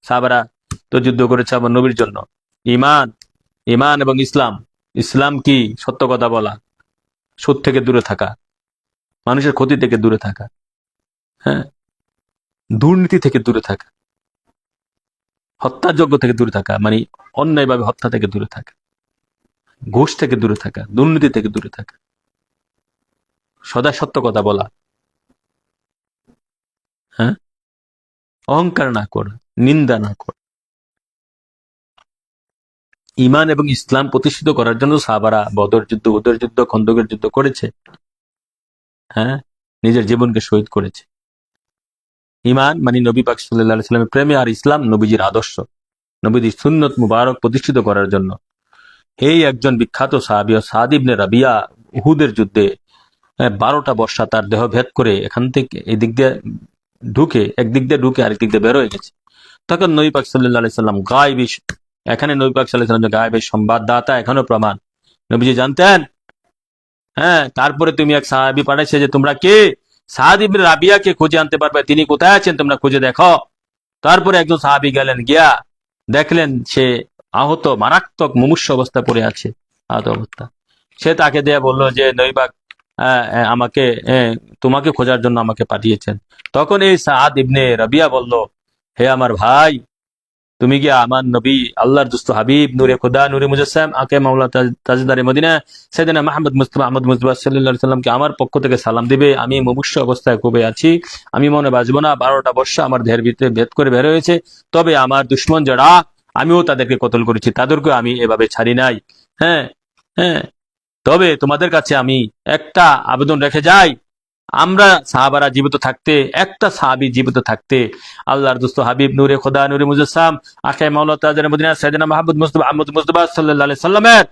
সাহাবারা তো যুদ্ধ করেছে আমার নবীর জন্য। ইমান এবং ইসলাম কি? সত্য কথা বলা, সুদ থেকে দূরে থাকা, মানুষের ক্ষতি থেকে দূরে থাকা, দুর্নীতি থেকে দূরে থাকা, হত্যাযজ্ঞ থেকে দূরে থাকা, মানে অন্যায়ভাবে হত্যা থেকে দূরে থাকা, ঘুষ থেকে দূরে থাকা, দুর্নীতি থেকে দূরে থাকা, সদা সত্য কথা বলা, অহংকার না করা, নিন্দা না করা। ইমান এবং ইসলাম প্রতিষ্ঠিত করার জন্য সাহাবারা বদর যুদ্ধ, উহুদের যুদ্ধ, খন্দকের যুদ্ধ করেছে। নিজের জীবনকে শহীদ করেছে। ইমান মানে নবী পাক সাল্লাল্লাহু আলাইহি সাল্লামের প্রেমে, আর ইসলাম নবীজির আদর্শ, নবীজির সুন্নত মুবারক প্রতিষ্ঠিত করার জন্য। এই একজন বিখ্যাত সাহাবী সাদ ইবনে রাবিয়া উহুদের যুদ্ধে 12টা বর্ষা তার দেহ ভেদ করে এখান থেকে একদিক দিয়ে ঢুকে আরেক দিক দিয়ে বের হয়ে গেছে। তখন নবী পাক সাল্লাল্লাহু আলাইহি সাল্লাম গায়বী, এখানে নবী পাক সাল্লাল্লাহু আলাইহি সাল্লাম গায়বী সংবাদদাতা, এখনো প্রমাণ নবীজি জানতেন। তারপরে তুমি এক সাহাবী পাঠাইছে যে তোমরা কে? সাদ ইবনে রাবিয়াকে খুঁজে আনতে পারবে, তিনি কোথায় আছেন তোমরা খুঁজে দেখো। তারপরে একজন সাহাবী গেলেন, গিয়া দেখলেন সে আহত, মারাত্মক মুমূর্ষু অবস্থা পড়ে আছে, আহত অবস্থা। সে তাকে দিয়ে বলল যে নবী পাক আমাকে তোমাকে খোঁজার জন্য আমাকে পাঠিয়েছেন। তখন এই সাদ ইবনে রাবিয়া বলল, হে আমার ভাই, তুমি কি আমার নবী আল্লাহর দুস্থ হাবিব নূরে খোদা নূরে মুজাসসাম আকে মাওলা তাজদারে মদিনা সাইয়েদনা মুহাম্মদ মুস্তাফা আহমদ মুস্তাফা সাল্লাল্লাহু আলাইহি সাল্লামকে আমার পক্ষ থেকে সালাম দিবে। আমি মুমূর্ষু অবস্থায় কবে আছি, আমি মনে বাঁচবো না। 12টা বর্ষা আমার দেহের ভিতরে ভেদ করে বের হয়েছে। তবে আমার দুশমন যারা, আমিও তাদেরকে কতল করেছি, তাদেরকে আমি এভাবে ছাড়ি নাই। হ্যাঁ হ্যাঁ তবে তোমাদের কাছে আমি একটা আবেদন রেখে যাই, আমরা সাহাবারা জীবিত থাকতে, একটা সাহাবী জীবিত থাকতে আল্লাহর দুস্থ হাবিব নূরে খোদা নূরে মুজাসসাম আকে মাওলা তাজদারে মদিনা সাইয়েদনা মুহাম্মদ মুস্তাফা আহমদ মুস্তাফা সাল্লাল্লাহু আলাইহি সাল্লামের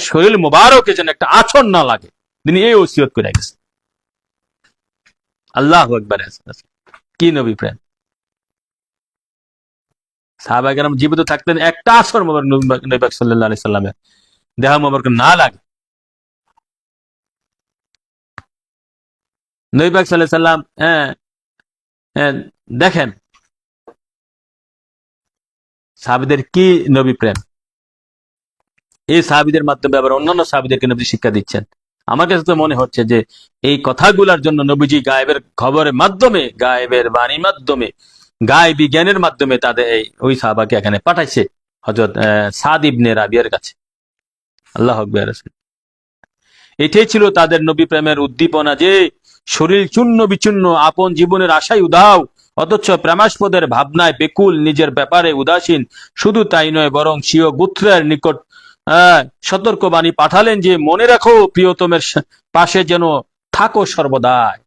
শরীর মুবারকে যেন একটা আঁচড় না লাগে, তিনি এই ওসিয়ত করে গেছেন। আল্লাহু আকবার। কি নবী প্রেম! সাহাবায়ে কেরাম জীবিত থাকতেন একটা আঁচড় মুবারক নবী পাক সাল্লাল্লাহু আলাইহি সাল্লামের দেহ মুবারক না লাগে। নবী পাক সাল্লাল্লাহু আলাইহি সাল্লাম দেখেন সাহাবীদের কি নবী প্রেম। এই সাহাবীদের মাধ্যমে আবার অন্যান্য সাহাবীদেরকে নবী শিক্ষা দিচ্ছেন। আমার কাছে তো মনে হচ্ছে যে এই কথাগুলোর জন্য নবীজি গায়েবের খবরের মাধ্যমে, গায়েবের বাণীর মাধ্যমে, গায়েবী জ্ঞানের মাধ্যমে তাদের ওই সাহাবাকে এখানে পাঠাইছে হযরত সাদ ইবনে রাবিয়ার কাছে। আল্লাহু আকবার। এটাই ছিল তাদের নবী প্রেমের উদ্দীপনা, যে শরীর চূর্ণ বিচূর্ণ, আপন জীবনের আশায় উদাও, অথচ প্রেমাস্পদের ভাবনায় বেকুল, নিজের ব্যাপারে উদাসীন। শুধু তাই নয়, বরং স্বীয় গোত্রের নিকট সতর্কবাণী পাঠালেন যে, মনে রাখো প্রিয়তমের পাশে যেন থাকো সর্বদাই।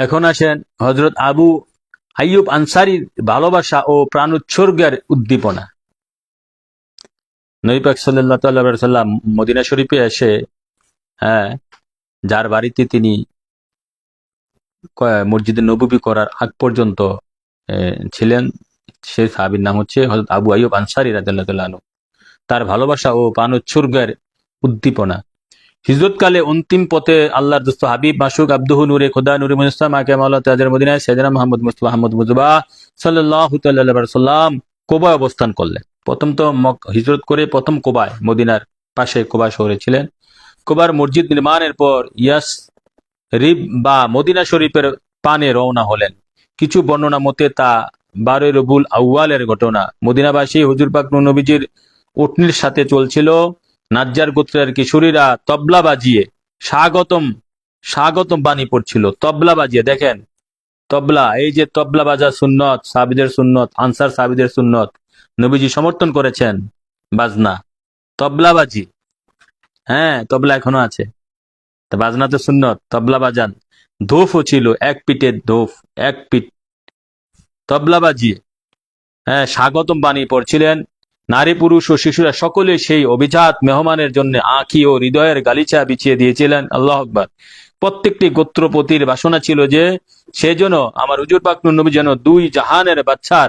এখন আসেন হযরত আবু আইয়ুব আনসারীর ভালোবাসা ও প্রাণ উৎসর্গের উদ্দীপনা। নবী পাক সাল্লাল্লাহু আলাইহি সাল্লাম মদিনা শরীফে এসে, হ্যাঁ, যার বাড়িতে তিনি মসজিদে নববী করার আগ পর্যন্ত ছিলেন, সেই সাহাবীর নাম হচ্ছে হযরত আবু আইয়ুব আনসারী রাদিয়াল্লাহু আনহু। তার ভালোবাসা ও প্রাণ উৎসর্গের উদ্দীপনা। হিজরতকালে অন্তিম পথে আল্লাহর দোস্ত হাবিব মাসুক আব্দুহু নূরে খোদা নূরে মুস্তাফা মাকে মাওলা তাজের মদিনায় সাইয়েদনা মুহাম্মদ মুস্তাফা আহমদ মুজবা সাল্লাল্লাহু তাআলা আলাইহি ওয়াসাল্লাম কোবায় অবস্থান করলেন। প্রথম তো হিজরত করে প্রথম কোবায়, মদিনার পাশে কোবা শহরে ছিলেন। কোবার মসজিদ নির্মাণের পর রিব বা মদিনা শরীফের পানে রওনা হলেন। কিছু বর্ণনা মতে তা 12 রবিউল আউয়ালের ঘটনা। মদিনাবাসী হুজুর পাক নবীজির উটনির সাথে চলছিল। নাজ্জার গোত্রের কিশোরীরা তবলা বাজিয়ে স্বাগতম স্বাগতম বাণী পড়ছিল। তবলা বাজিয়ে, দেখেন তবলা, এই যে তবলা বাজা সুন্নত, সাহাবীদের সুন্নত, আনসার সাহাবীদের সুন্নত, নবীজি সমর্থন করেছেন বাজনা, তবলা বাজি। হ্যাঁ, তবলা এখনো আছে, তা বাজনা তো সুন্নত, তবলা বাজান। ধূপও ছিল, এক পিঠের ধূপ, এক পিঠ তবলা বাজিয়ে, হ্যাঁ, স্বাগতম বাণী পড়ছিলেন। নারী পুরুষ ও শিশুরা সকলে সেই অভিজাত মেহমানের জন্য আঁখি ও হৃদয়ের গালিচা বিছিয়ে দিয়েছিলেন। আল্লাহ আকবার। প্রত্যেকটি গোত্রপতির বাসনা ছিল যে সে যেন, আমার হুজুর পাক নবী যেন দুই জাহানের বাচ্চার,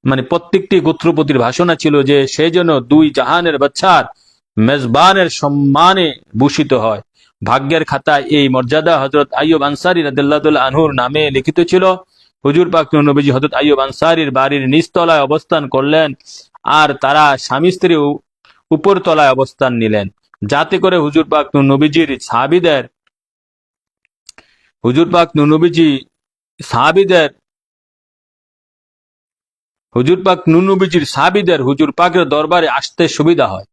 মানে প্রত্যেকটি গোত্রপতির বাসনা ছিল যে সে যেন দুই জাহানের বাচ্চার মেজবানের সম্মানে ভূষিত হয়। ভাগ্যের খাতায় এই মর্যাদা হযরত আইয়ুব আনসারী রাদিয়াল্লাহু তাআলা আনহুর নামে লিখিত ছিল। হুজুর পাক নবীজি হযরত আইয়ুব আনসারীর বাড়ির নিচতলায় অবস্থান করলেন, আর তারা স্বামী স্ত্রী উপর তলায় অবস্থান নিলেন, যাতে করে হুজুর পাক নবীজির সাহাবীদের হুজুর পাক নবীজি সাহাবীদের হুজুর পাক নবীজির সাহাবীদের হুজুর পাকের দরবারে আসতে সুবিধা হয়।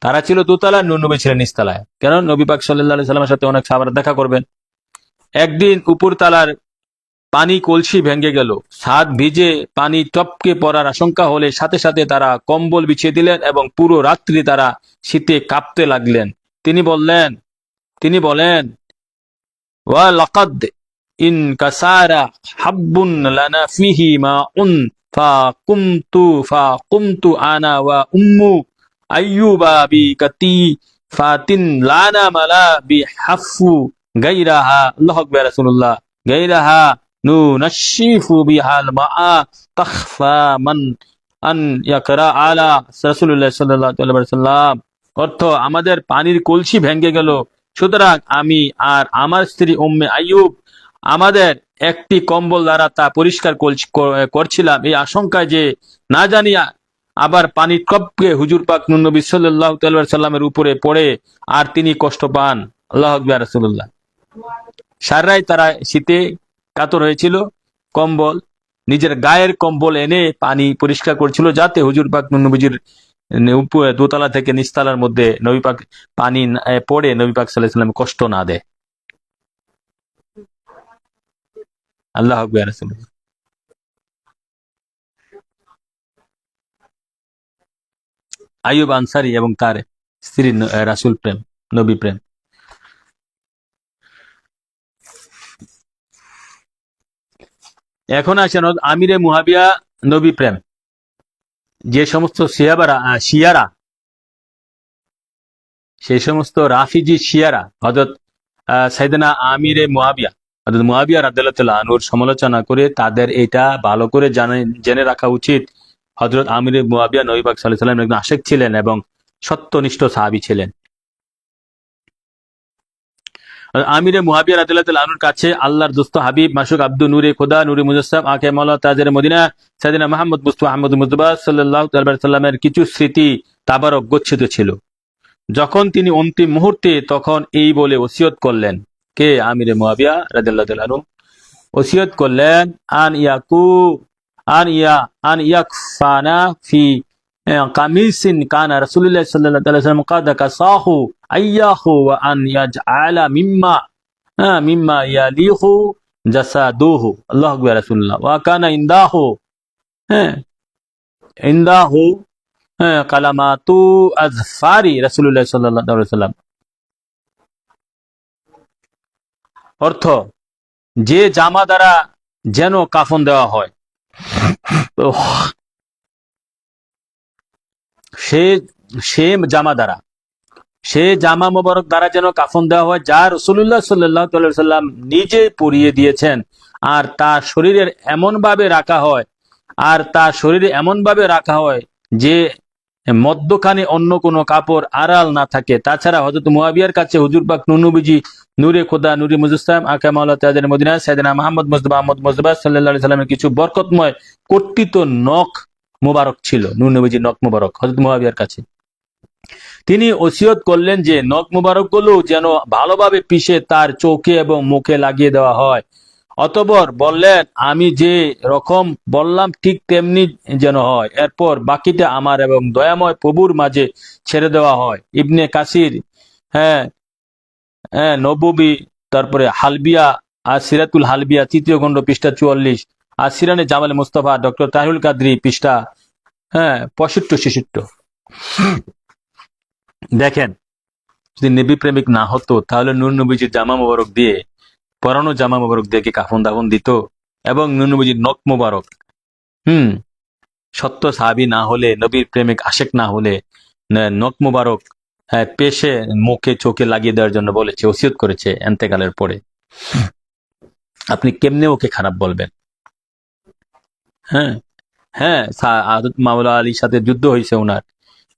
তারা ছিল দোতলায়, নবী ছিলেন নিচতলায়। কেন? নবী পাক সাল্লাল্লাহু আলাইহি সাল্লামের সাথে অনেক সাহাবারা দেখা করবেন। একদিন উপর তলার পানি কলসি ভেঙে গেল। ছাদ ভিজে পানি টপকে পড়ার আশঙ্কা হলে সাথে সাথে তারা কম্বল বিছিয়ে দিলেন এবং পুরো রাত্রি তারা শীতে কাঁপতে লাগলেন। তিনি বলেন, ওয়া লাকাদ ইন কাসারা হাব্বুন লানা ফিহি মাউন ফাকুমতু আনা ওয়া উম্মু আইয়ুবা বি কাতি ফাতিন লানা মালা বি হাফু গায়রাহা। আল্লাহু আকবার। রাসূলুল্লাহ গায়রাহা নুনাশিফু বিহাল মাআ তাখফা মান আন ইয়াকরা আলা রাসূলুল্লাহ সাল্লাল্লাহু আলাইহি ওয়াসাল্লাম। অর্থ, আমাদের পানির কলসি ভেঙে গেল, সুতরাং আমি আর আমার স্ত্রী উম্মে আইয়ুব আমাদের একটি কম্বল দ্বারা তা পরিষ্কার করছিলাম, এই আশঙ্কায় যে না জানিয়া আবার পানি টপকে হুজুর পাক নবী সাল্লাল্লাহু আলাইহি সাল্লামের উপরে পড়ে আর তিনি কষ্ট পান। আল্লাহু আকবার। রাসূলুল্লাহ সারাই তারা শীতে কাতর হয়েছিল, কম্বল, নিজের গায়ের কম্বল এনে পানি পরিষ্কার করছিল, যাতে হুজুর পাক নবীজির দোতলা থেকে নিচতলার মধ্যে নবী পাক পানি পড়ে নবী পাক সাল্লাল্লাহু আলাইহি সাল্লাম কষ্ট না দেয়। আল্লাহু আকবার। রাসূলুল্লাহ আইয়ুব আনসারী এবং তার স্ত্রী রাসূল প্রেম, নবী প্রেম। এখন আসেন আমিরে মুহাবিয়া, নবী প্রেম। যে সমস্ত শিয়ারা, সেই সমস্ত রাফিজি শিয়ারা হযরত সাইয়েদনা আমিরে মুয়াবিয়া, হযরত মুয়াবিয়া রাদিয়াল্লাহু আনহুর সমালোচনা করে, তাদের এটা ভালো করে জেনে রাখা উচিত, হযরত আমিরে মুয়াবিয়া নবী পাক সাল্লাল্লাহু আলাইহি ওয়াসাল্লামের একজন আশিক ছিলেন এবং সত্যনিষ্ঠ সাহাবী ছিলেন। আমিরে মুয়াবিয়া রাদিয়াল্লাহু আনহুর কাছে আল্লাহর দোস্ত হাবিব মাসুক আব্দুল নূরে খোদা নূরে মুজাসসাম আকে মাওলা তাজের মদিনা সাইয়েদনা মুহাম্মদ মুস্তাফা আহমদ মুজতবা সাল্লাল্লাহু আলাইহি ওয়াসাল্লামের কিছু স্মৃতি তাবারক গচ্ছিত ছিল। যখন তিনি অন্তিম মুহূর্তে তখন এই বলে ওসিয়ত করলেন, কে? আমিরে মুয়াবিয়া রাদিয়াল্লাহু আনহু ওসিয়ত করলেন, আন ইয়াকফানা ফি কামিসিন কানা রাসূলুল্লাহ সাল্লাল্লাহু আলাইহি ওয়াসাল্লাম কাদ কাসাহু আইয়াহু ওয়া আন ইয়াজআলা মিম্মা ইয়ালিহু জাসাদুহু। আল্লাহু আকবার। রাসূলুল্লাহ ওয়া কানা হ্যাঁ ইনদাহু কালামাতু আযফারি রাসূলুল্লাহ সাল্লাল্লাহু আলাইহি ওয়াসাল্লাম। অর্থ, যে জামা দ্বারা যেন কাফন দেওয়া হয়, সে সে জামা দ্বারা, সে জামা মোবারক দ্বারা যেন কাফন দেওয়া হয় যা রাসূলুল্লাহ সাল্লাল্লাহু আলাইহি ওয়াসাল্লাম নিজে পরিয়ে দিয়েছেন, আর তার শরীরের এমন ভাবে রাখা হয় যে মধ্যখানে অন্য কোনো কাপড় আড়াল না থাকে। তাছাড়া হযরত মুয়াবিয়ার কাছে হুজুর পাক নূর-ই-নবী নূরে খোদা নূরে মুজাসসাম আকা মাওলা তাজের মদিনা সাইয়েদনা মুহাম্মদ মুস্তাফা আহমদ মুজতবা সাল্লাল্লাহু আলাইহি ওয়াসাল্লামের কিছু বরকতময় কর্তিত নখ মোবারক ছিল। নূর নবীজির নখ মোবারক হযরত মুয়াবিয়ার কাছে। তিনি ওসিয়ত করলেন যে নখ মোবারকগুলো যেন ভালোভাবে পিষে তার চোখে এবং মুখে লাগিয়ে দেওয়া হয়। অতঃপর বললেন, আমি যে রকম বললাম ঠিক তেমনি যেন হয়। এরপর বাকিটা আমার এবং দয়াময় প্রভুর মাঝে ছেড়ে দেওয়া হয়। ইবনে কাসির, হ্যাঁ নববী, তারপরে হালবিয়া আর সিরাতুল হালবিয়া তৃতীয় খণ্ড পৃষ্ঠা 44, আর সিরানে জামালে মুস্তাফা ডক্টর তাহিরুল কাদরি পৃষ্ঠা 65-66। দেখেন, যদি নবী প্রেমিক না হতো তাহলে নূর নবীজির জামা মোবারক দিয়ে, পরানো জামা মোবারক দিয়ে কি কাফন দাফন দিত? এবং নূর নবীজির নখ মোবারক, সত্য সাহাবী না হলে, নবীর প্রেমিক আশেক না হলে, নখ মোবারক পেশে মুখে চোখে লাগিয়ে দেওয়ার জন্য বলেছে, ওসিয়ত করেছে এন্তেকালের পরে। আপনি কেমনে ওকে খারাপ বলবেন? হ্যাঁ হ্যাঁ হযরত মাওলা আলীর সাথে যুদ্ধ হয়েছে ওনার,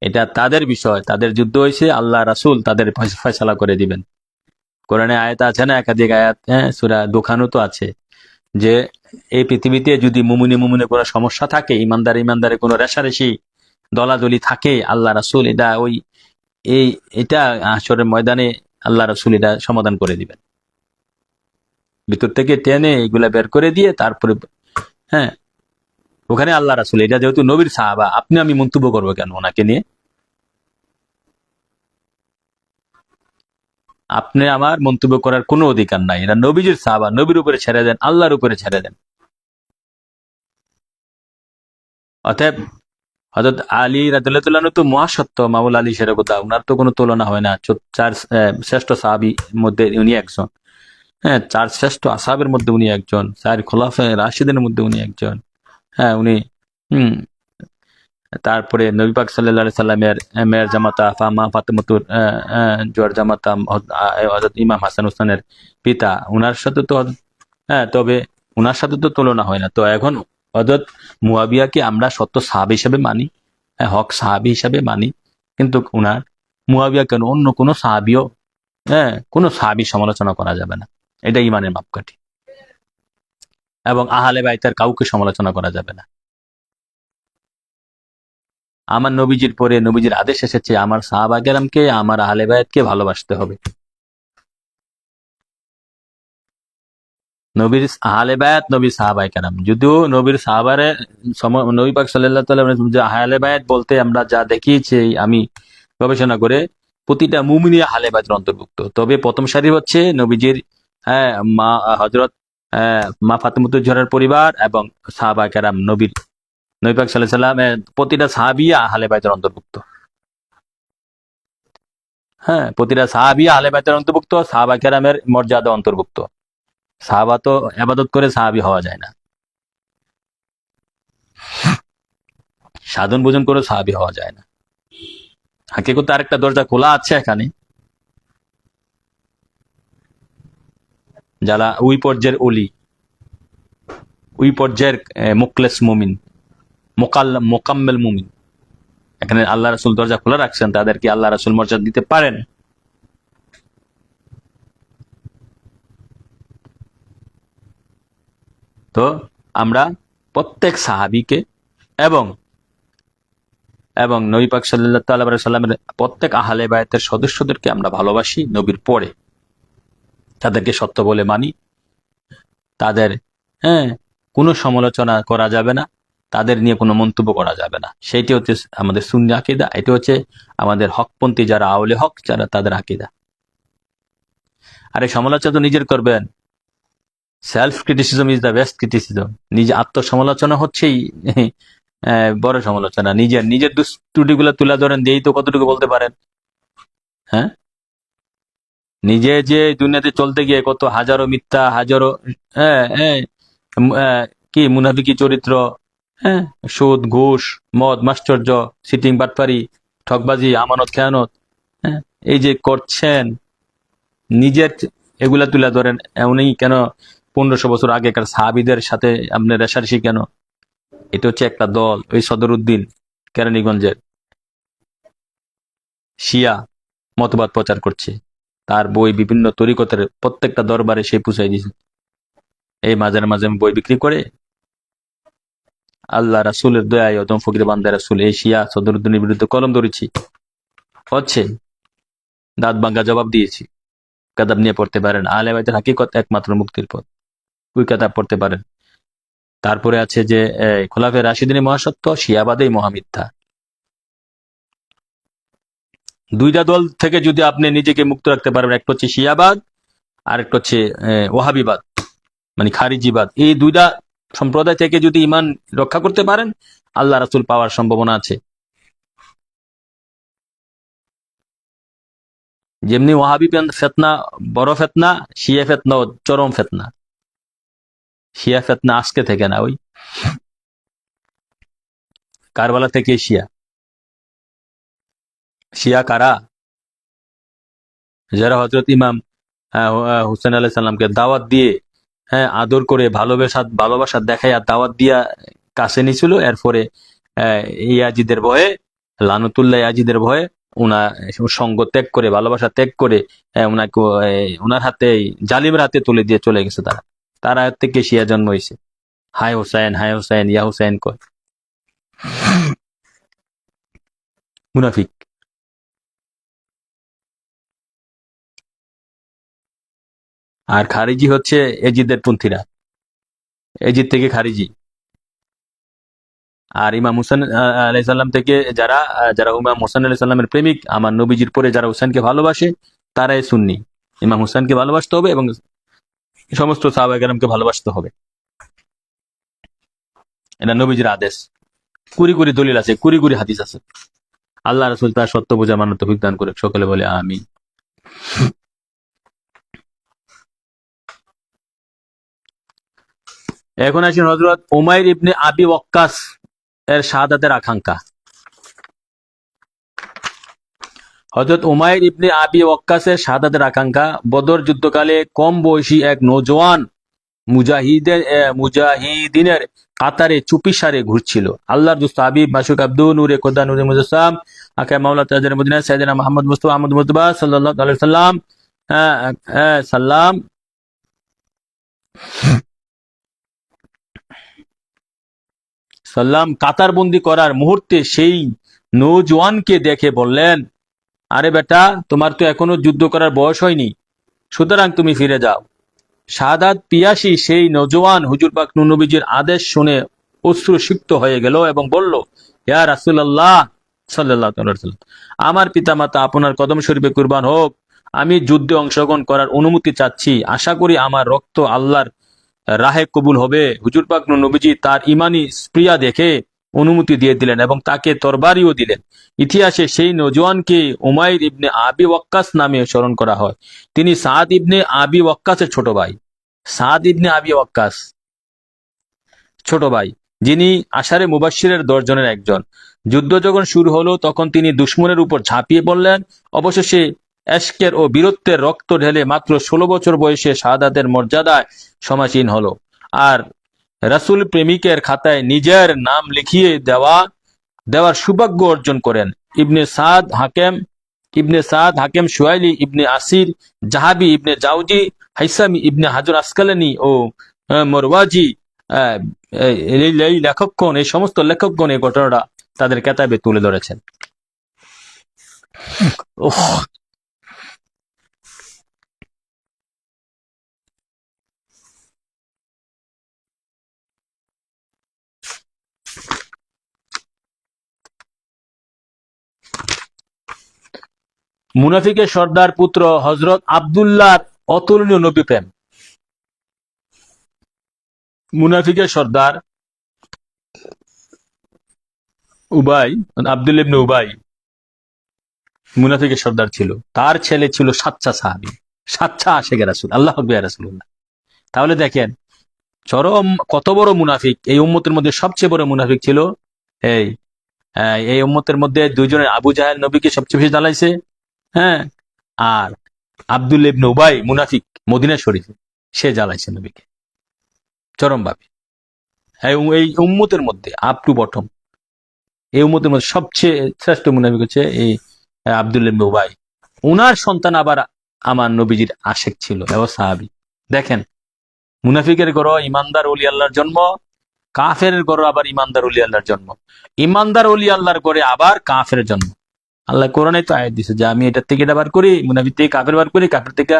এটা তাদের বিষয়, তাদের যুদ্ধ হয়েছে, আল্লাহ রাসূল তাদের ফয়সালা করে দিবেন। কোরআনে আয়াত আছে না, একাধিক আয়াত, সূরা দুখানও তো আছে, যে এই পৃথিবীতে যদি মুমিনে কোনো সমস্যা থাকে, ইমানদারে কোনো রেষারেষি দলাদলি থাকে, আল্লাহ রাসূল এটা হাশরের ময়দানে আল্লাহ রাসূল এটা সমাধান করে দিবেন। ভিতর থেকে টেনে এগুলা বের করে দিয়ে তারপরে ওখানে আল্লাহ রাসূল, এটা যেহেতু নবীর সাহাবা, আপনি আমি মন্তব্য করবো কেন ওনাকে নিয়ে? আপনি আমার মন্তব্য করার কোনো অধিকার নাই। এটা নবীজির সাহাবা, নবীর উপরে ছেড়ে দেন, আল্লাহর উপরে ছেড়ে দেন। অতএব হযরত আলী রাদিয়াল্লাহু আনহু তো মহাসত্য, মাওলা আলী শের কথা, ওনার তো কোনো তুলনা হয় না। চার শ্রেষ্ঠ সাহাবীর মধ্যে উনি একজন, চার শ্রেষ্ঠ আসহাবের মধ্যে উনি একজন, চার খোলাফায়ে রাশিদের মধ্যে উনি একজন। উনি তারপরে নবী পাক সাল্লাল্লাহু আলাইহি সাল্লামের মেয়ের জামাতা মা ফাতেমাতুর জোয়ার জামাতা হযরত ইমাম হাসান হুসাইনের পিতা, উনার সাথে তো তবে উনার সাথে তো তুলনা হয় না। তো এখন হযরত মুয়াবিয়াকে আমরা সত্য সাহাবী হিসেবে মানি, হক সাহাবী হিসেবে মানি, কিন্তু উনার মুয়াবিয়া কেন অন্য কোনো সাহাবীও, কোনো সাহাবী সমালোচনা করা যাবে না, এটা ইমানের মাপকাঠি। এবং আহলে বাইতের কাউকে সমালোচনা করা যাবে না। আমার নবীজির পরে নবীজির আদেশ এসেছে আমার সাহাবা কেরামকে, আমার আহলে বায়াতকে ভালোবাসতে হবে। নবীর আহলে বায়াত, নবীর সাহাবায়ে কেরাম, যদিও নবীর সাহাবারে নবী পাক সাল্লাল্লাহু আলাইহি ওয়াসাল্লাম যে আহলে বায়াত বলতে আমরা যা দেখিয়েছি, আমি গবেষণা করে, প্রতিটা মুমিনী আহলে বায়াতের অন্তর্ভুক্ত। তবে প্রথম সারি হচ্ছে নবীজির মা হযরত মা ফাতেমাতুজ জোহরার পরিবার এবং সাহাবায়ে কেরাম, নবী পাক সাল্লাল্লাহু আলাইহি ওয়াসাল্লাম প্রতিটা সাহাবী আহলে বায়াতের অন্তর্ভুক্ত। প্রতিটা সাহাবী আহলে বায়াতের অন্তর্ভুক্ত, সাহাবা কেরামের মর্যাদা অন্তর্ভুক্ত। সাহাবা তো ইবাদত করে সাহাবী হওয়া যায় না। সাধন ভোজন করে সাহাবী হওয়া যায় না। হাকিকতে আরেকটা দরজা খোলা আছে এখানে, যারা ওই পর্যায়ের অলি, ওই পর্যায়ের মুখলেস মুমিন, মোকাম্মেল মুমিন, এখানে আল্লাহ রাসূল দরজা খোলা রাখছেন, তাদেরকে আল্লাহ রাসূল মর্যাদা দিতে পারেন। তো আমরা প্রত্যেক সাহাবীকে এবং এবং নবী পাক সাল্লাল্লাহু আলাইহি সাল্লামের প্রত্যেক আহলে বায়াতের সদস্যদেরকে আমরা ভালোবাসি নবীর পরে, তাদেরকে সত্য বলে মানি, তাদের কোনো সমালোচনা করা যাবে না, তাদের নিয়ে কোনো মন্তব্য করা যাবে না। সেইটি হচ্ছে আমাদের সুন্নি আকীদা, এটি হচ্ছে আমাদের হকপন্থী যারা আউলে হক যারা তাদের আকীদা। আর এই সমালোচনা তো নিজের করবেন, self criticism is the best criticism. নিজে আত্মসমালোচনা হচ্ছেই বড় সমালোচনা। নিজের ত্রুটিগুলো তুলে ধরেন, দিয়েই তো কতটুকু বলতে পারেন। হ্যাঁ, নিজে যে দুনিয়াতে চলতে গিয়ে কত হাজারো মিথ্যা, হাজারো কি মুনাফিকি চরিত্র, সুদ ঘুষ মদ মাশ্চর্য সিটিং বাটপারি ঠকবাজি আমানত খেয়ানত, এই যে করছেন, নিজের এগুলা তুলে ধরেন। এমনই কেন 1500 বছর আগেকার সাহাবীদের সাথে আপনি রেশারেশি কেন? এটা হচ্ছে একটা দল, ওই সদরউদ্দিন কেরানীগঞ্জের শিয়া মতবাদ প্রচার করছে, তার বই বিভিন্ন তরিকতের প্রত্যেকটা দরবারে সে পুষাই দিয়েছে। এই মাঝে মাঝে বই বিক্রি করে আল্লাহ রাসূলের দয়ায় অদম ফকির বান্দা রাসূল এই শিয়া সদরউদ্দিনের বিরুদ্ধে কলম ধরেছি, হচ্ছে দাঁত ভাঙ্গা জবাব দিয়েছি। কিতাব নিয়ে পড়তে পারেন, আহলে বাইতের হাকিকত একমাত্র মুক্তির পথ, ওই কিতাব পড়তে পারেন। তারপরে আছে যে খোলাফায়ে রাশিদিনের মহাসত্য, শিয়াবাদেই মহামিথ্যা। দুইটা দল থেকে যদি আপনি নিজেকে মুক্ত রাখতে পারবেন, একটা হচ্ছে শিয়াবাদ আর একটা হচ্ছে ওয়াহাবিবাদ মানে খারিজিবাদ, এই দুইটা সম্প্রদায় থেকে যদি ঈমান রক্ষা করতে পারেন, আল্লাহ রাসূল পাওয়ার সম্ভাবনা আছে। যেমনি ওয়াহাবি ফেতনা বড় ফেতনা, শিয়া ফেতনা চরম ফেতনা। শিয়া ফেতনা আজকে থেকে না, ওই কারবালা থেকে শিয়া। শিয়া কারা? যারা হযরত ইমাম হুসেন আলাইহিস সালামকে দাওয়াত দিয়ে আদর করে ভালোবাসা দেখাইয়া দাওয়াত দিয়া কাছে নিছিল, এরপরে ইয়াজিদের ভয়ে, লানতুল্লাহ ইয়াজিদের ভয়ে উনার সঙ্গ ত্যাগ করে, ভালোবাসা ত্যাগ করে উনাকে উনার হাতে, জালিমের হাতে তুলে দিয়ে চলে গেছে। তারা থেকে শিয়া জন্ম হয়েছে। হায় হুসাইন, হায় হুসাইন, ইয়া হুসাইন কয়, মুনাফিক। আর খারিজি হচ্ছে এজিদের পন্থীরা, এজিদ থেকে খারিজি। আর ইমাম হুসেন আলাইহিস সালাম থেকে যারা যারা ইমাম হুসেন আলাইহিস সালামের প্রেমিক, আমার নবীজির পরে যারা হুসেনকে ভালোবাসে, তারাই সুন্নি। ইমাম হুসেনকে ভালোবাসতে হবে এবং সমস্ত সাহাবায়ে কেরামকে ভালোবাসতে হবে, এটা নবীজির আদেশ। কুড়ি কুড়ি দলিল আছে, কুড়ি কুড়ি হাদিস আছে। আল্লাহ রাসূল তার সত্য বোঝা মানার তৌফিক দান করে। সকলে বলে আমিন। এখন আসেন হযরত উমাইর ইবনে আবি ওয়াক্কাস এর শাহাদাতের আকাঙ্ক্ষা। হযরত উমাইর ইবনে আবি ওয়াক্কাসের শাহাদাতের আকাঙ্ক্ষা বদর যুদ্ধকালে কম বয়সী এক নওজোয়ান মুজাহিদিনের কাতারে চুপিসারে ঘুরছিল। আল্লাহর দোস্ত হাবিব মাসুক আব্দুল নূরে খোদা নূরে মুজাসসাম আকা মাওলা তাজের মদিনা সাইয়েদনা মুহাম্মদ মুস্তাফা আহমদ মুজতবা সাল্লাল্লাহু আলাইহি সাল্লাম সাল্লাম কাতারবন্দি করার মুহূর্তে সেই নওজোয়ানকে দেখে বললেন, আরে বেটা, তোমার তো এখনো যুদ্ধ করার বয়স হয়নি, সুতরাং তুমি ফিরে যাও। শাহাদাত পিয়াসী সেই নওজোয়ান হুজুর পাক নবীজির আদেশ শুনে অশ্রুসিক্ত হয়ে গেল এবং বলল, ইয়া রাসূলুল্লাহ সাল্লাল্লাহু আলাইহি ওয়াসাল্লাম, আমার পিতামাতা আপনার কদম শরীফে কুরবান হোক, আমি যুদ্ধে অংশগ্রহণ করার অনুমতি চাচ্ছি। আশা করি আমার রক্ত আল্লাহর রাহে কবুল হবে। হুজুর পাক নবীজি তার ইমানি স্প্রিয়া দেখে অনুমতি দিয়ে দিলেন এবং তাকে তরবারিও দিলেন। ইতিহাসে সেই নওজোয়ানকে উমাইর ইবনে আবি ওয়াক্কাস নামে স্মরণ করা হয়। তিনি সাদ ইবনে আবি ওয়াক্কাসের ছোট ভাই। সাদ ইবনে আবি ওয়াক্কাস ছোট ভাই। যিনি আশারে মুবাশশিরের 10 জনের একজন। যুদ্ধ যখন শুরু হলো তখন তিনি দুশমনের উপর ঝাঁপিয়ে পড়লেন। অবশেষে এশকের ও বীরত্বের রক্ত ঢেলে মাত্র 16 বছর বয়সে শাহাদাতের মর্যাদায় সমাসীন হলো। আর রাসূল প্রেমিকের খাতায় নিজের নাম লিখিয়ে দেওয়ার সৌভাগ্য অর্জন করেন। ইবনে সাদ হাকেম শুয়াইলি ইবনে আসির জাহাবি ইবনে জাউজি হাইসামি ইবনে হাজর আসকালানি ও মরওয়াজি আহ, এই লেখকগণ, এই সমস্ত লেখকগণ এই ঘটনাটা তাদের কেতাবে তুলে ধরেছেন। মুনাফিকের সর্দার পুত্র হযরত আব্দুল্লাহর অতুলনীয় নবী প্রেম। মুনাফিকের সর্দার আব্দুল্লাহ ইবনে উবাই মুনাফিকের সর্দার ছিল। তার ছেলে ছিল সাচ্চা সাহাবী, সাচ্চা আশিকে রাসূল, আল্লাহু আকবার ইয়া রাসূলুল্লাহ। তাহলে দেখেন চরম কত বড় মুনাফিক। এই উম্মতের মধ্যে সবচেয়ে বড় মুনাফিক ছিল এই এই উম্মতের মধ্যে দুইজনের, আবু জাহেল নবীকে সবচেয়ে বেশি জ্বালাইছে, হ্যাঁ, আর আব্দুল্লাহ ইবনে উবাই মুনাফিক মদিনা শরীফে, সে জ্বালাইছে নবীকে চরম ভাবে। এই উম্মতের মধ্যে আপ টু বটম, এই উম্মতের মধ্যে সবচেয়ে শ্রেষ্ঠ মুনাফিক হচ্ছে এই আব্দুল্লাহ ইবনে উবাই। উনার সন্তান আবার আমার নবীজির আশেক ছিল এবং সাহাবী। দেখেন মুনাফিকের ঘর ইমানদার ওলি আল্লাহর জন্ম, কাফের ঘর আবার ইমানদার ওলি আল্লাহর জন্ম, ইমানদার ওলি আল্লাহর ঘরে আবার কাফের জন্ম। আল্লাহ কোরআনে তো আয়াত দিছে যে আমি এটার থেকে এটা বার করি, মুনাফিক থেকে কাফের বার করি, কাফের থেকে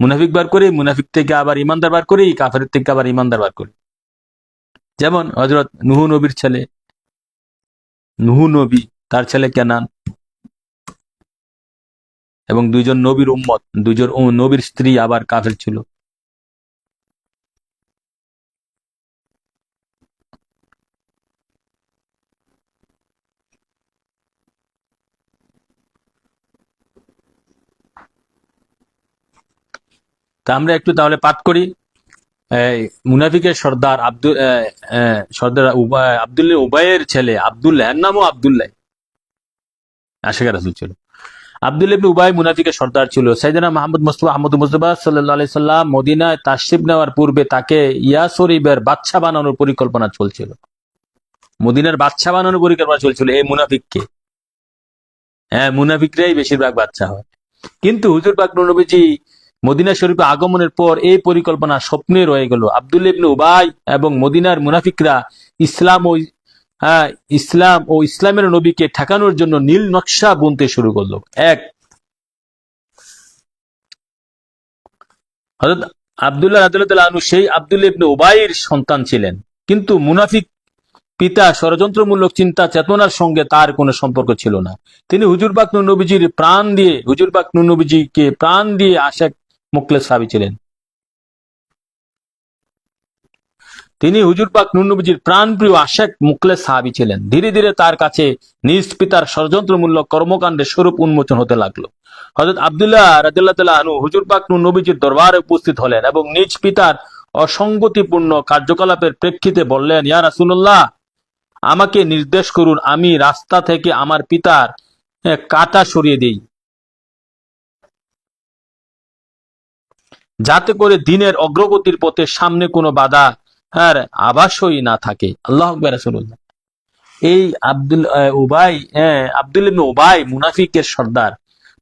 মুনাফিক বার করি, মুনাফিক থেকে আবার ইমানদার বার করি, কাফের থেকে আবার ইমানদার বার করি। যেমন হযরত নূহ নবীর ছেলে নূহ নবী, তার ছেলে কেনান, এবং দুইজন নবীর উম্মত, দুইজন নবীর স্ত্রী আবার কাফের ছিল। তা আমরা একটু তাহলে পাঠ করি। মুনাফিকের সর্দার আব্দুল্লাহ উবাইয়ের ছেলে আব্দুল্লাহ, এর নামও আব্দুল্লাহ, আশিক রাসূল ছিল। আব্দুল্লাহ ইবনে উবাই মুনাফিকের সর্দার ছিল। সাইয়েদনা আহমদ মুস্তাফা সাল্লাল্লাহু আলাইহি সাল্লাম মদিনায় তাশরিফ নেওয়ার পূর্বে তাকে ইয়াসরিবের বাদশা বানানোর পরিকল্পনা চলছিল। মদিনার বাদশা বানানোর পরিকল্পনা চলছিল এই মুনাফিককে। হ্যাঁ, মুনাফিকরাই বেশিরভাগ বাদশা হয়। কিন্তু হুজুর পাক নবীজি মদিনা শরীফে আগমনের পর এই পরিকল্পনা স্বপ্নে রয়ে গেল। আব্দুল্লাহ ইবনে উবাই এবং মদিনার মুনাফিকরা ইসলাম ও ইসলামের নবীকে ঠেকানোর জন্য নীল নকশা বুনতে শুরু করলো। হযরত আব্দুল্লাহ রাদিয়াল্লাহু আনহু সেই আব্দুল্লাহ ইবনে উবাইর সন্তান ছিলেন, কিন্তু মুনাফিক পিতা ষড়যন্ত্রমূলক চিন্তা চেতনার সঙ্গে তার কোনো সম্পর্ক ছিল না। তিনি হুজুর পাক নবীজিকে প্রাণ দিয়ে আশেক মুখলেস সাহাবী ছিলেন। তিনি হুজুর পাক নবীজির প্রাণপ্রিয় আশেক মুখলেস সাহাবী ছিলেন। ধীরে ধীরে তার কাছে নিজ পিতার ষড়যন্ত্রমূলক কর্মকাণ্ডের স্বরূপ উন্মোচন হতে লাগলো। হযরত আব্দুল্লাহ রাদিয়াল্লাহু আনহু হুজুর পাক নবীজির দরবারে উপস্থিত হলেন এবং নিজ পিতার অসঙ্গতিপূর্ণ কার্যকলাপের প্রেক্ষিতে বললেন, ইয়া রাসূলুল্লাহ, আমাকে নির্দেশ করুন, আমি রাস্তা থেকে আমার পিতার কাঁটা সরিয়ে দেই, যাতে করে দিনের অগ্রগতির পথে সামনে কোনো বাধা আভাসই না থাকে। আল্লাহু আকবার। রাসূলুল্লাহ এই আব্দুল্লাহ ইবনে উবাই মুনাফিকের সর্দার,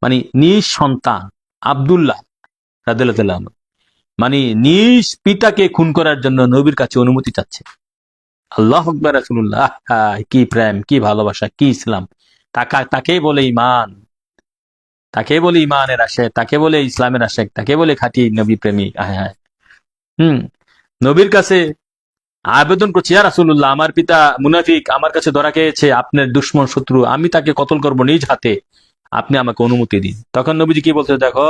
মানে নিজ সন্তান আব্দুল্লাহ রাদিয়াল্লাহু আনহু, মানে নিজ পিতাকে খুন করার জন্য নবীর কাছে অনুমতি চাচ্ছে। আল্লাহু আকবার। রাসূলুল্লাহ, কি প্রেম, কি ভালোবাসা, কি ইসলাম! তাকেই বলে ইমান, তাকেই বলে ইমানের আশেক, তাকে বলে ইসলামের আশেক, তাকে বলে খাঁটি নবী প্রেমিক। হ্যাঁ, নবীর কাছে আবেদন করছি, ইয়া রাসূলুল্লাহ, আমার পিতা মুনাফিক আমার কাছে ধরা খেয়েছে, আপনার দুশমন শত্রু, আমি তাকে কতল করব নিজ হাতে, আপনি আমাকে অনুমতি দিন। তখন নবীজি কি বলছে দেখো,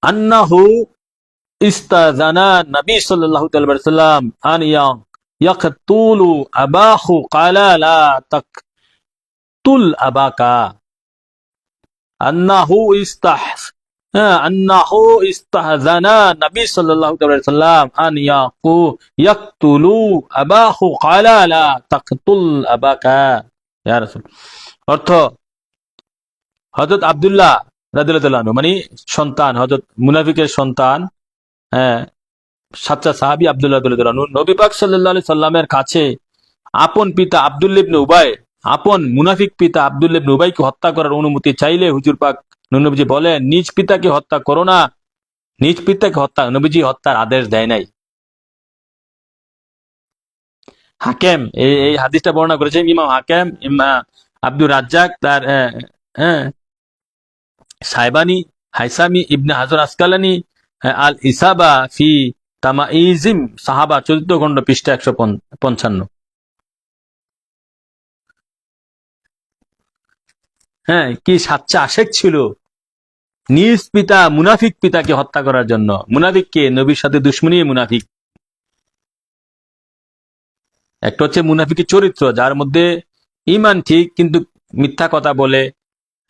আন্নাহু ইস্তাযানা নবী সাল্লাল্লাহু আলাইহি ওয়াসাল্লাম আন ইয়াকতুলু আবাহু ক্বালা লা তাকতুল আবাকা আন্নাহু ইস্তাহজানা নবী সাল্লাল্লাহু আলাইহি ওয়াসাল্লাম আন ইয়াকতুলু আবাহু ক্বালা লা তাকতুল আবাকা ইয়া রাসূল। অর্থ, হযরত আব্দুল্লাহ রাদিয়াল্লাহু আনহু মানে সন্তান, হযরত মুনাফিকের সন্তান, হ্যাঁ, সাচ্চা সাহাবী আব্দুল্লাহ রাদিয়াল্লাহু আনহু নবী পাক সাল্লাল্লাহু আলাইহি সাল্লামের কাছে আপন পিতা আব্দুল্লাহ ইবনে উবাই, আপন মুনাফিক পিতা আব্দুল্লাহ ইবনে উবাইকে হত্যা করার অনুমতি চাইলে হুজুর পাক নবীজি বলেন, নিজ পিতাকে হত্যা করো না। নিজ পিতাকে হত্যা, নবীজি হত্যার আদেশ দেয় নাই। হাকেম এই হাদিসটা বর্ণনা করেছেন ইমাম হাকেম, আব্দুর রাজ্জাক, তার সাইবানি, হাইসামি, ইবনে হাজার আসকালানি, আল ইসাবা ফি তামাইজিম সাহাবা 14 খণ্ড পৃষ্ঠা 155। হ্যাঁ, কি সাচ্চা আশেক ছিল নিজ পিতা মুনাফিক পিতাকে হত্যা করার জন্য। মুনাফিক কে? নবীর সাথে দুশ্মনী মুনাফিক। একটা হচ্ছে মুনাফিকের চরিত্র, যার মধ্যে ইমান ঠিক কিন্তু মিথ্যা কথা বলে,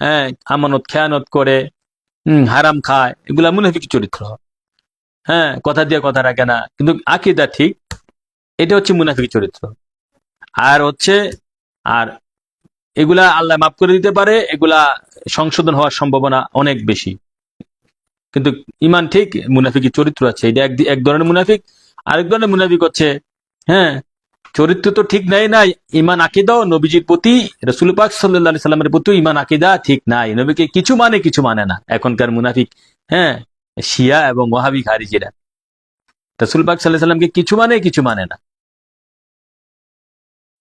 হ্যাঁ, আমানত খেয়ানত করে, হারাম খায়, এগুলা মুনাফিক চরিত্র। হ্যাঁ, কথা দিয়ে কথা রাখে না কিন্তু আকীদা ঠিক, এটা হচ্ছে মুনাফিক চরিত্র। আর হচ্ছে, আর এগুলা আল্লাহ মাফ করে দিতে পারে, এগুলা সংশোধন হওয়ার সম্ভাবনা অনেক বেশি, কিন্তু ইমান ঠিক, মুনাফিকের চরিত্র আছে। এটা এক ধরনের মুনাফিক। আরেক ধরনের মুনাফিক হচ্ছে, হ্যাঁ, চরিত্র তো ঠিক নাই, ইমান আকীদাও নবীজির প্রতি, রাসূল পাক সাল্লাল্লাহু আলাইহি সাল্লামের প্রতি ইমান আকীদা ঠিক নাই। নবীকে কিছু মানে কিছু মানে না এখনকার মুনাফিক, হ্যাঁ, শিয়া এবং ওয়াহাবি খারিজিরা। রাসূল পাক সাল্লাল্লাহু আলাইহি সাল্লামকে কিছু মানে কিছু মানে না,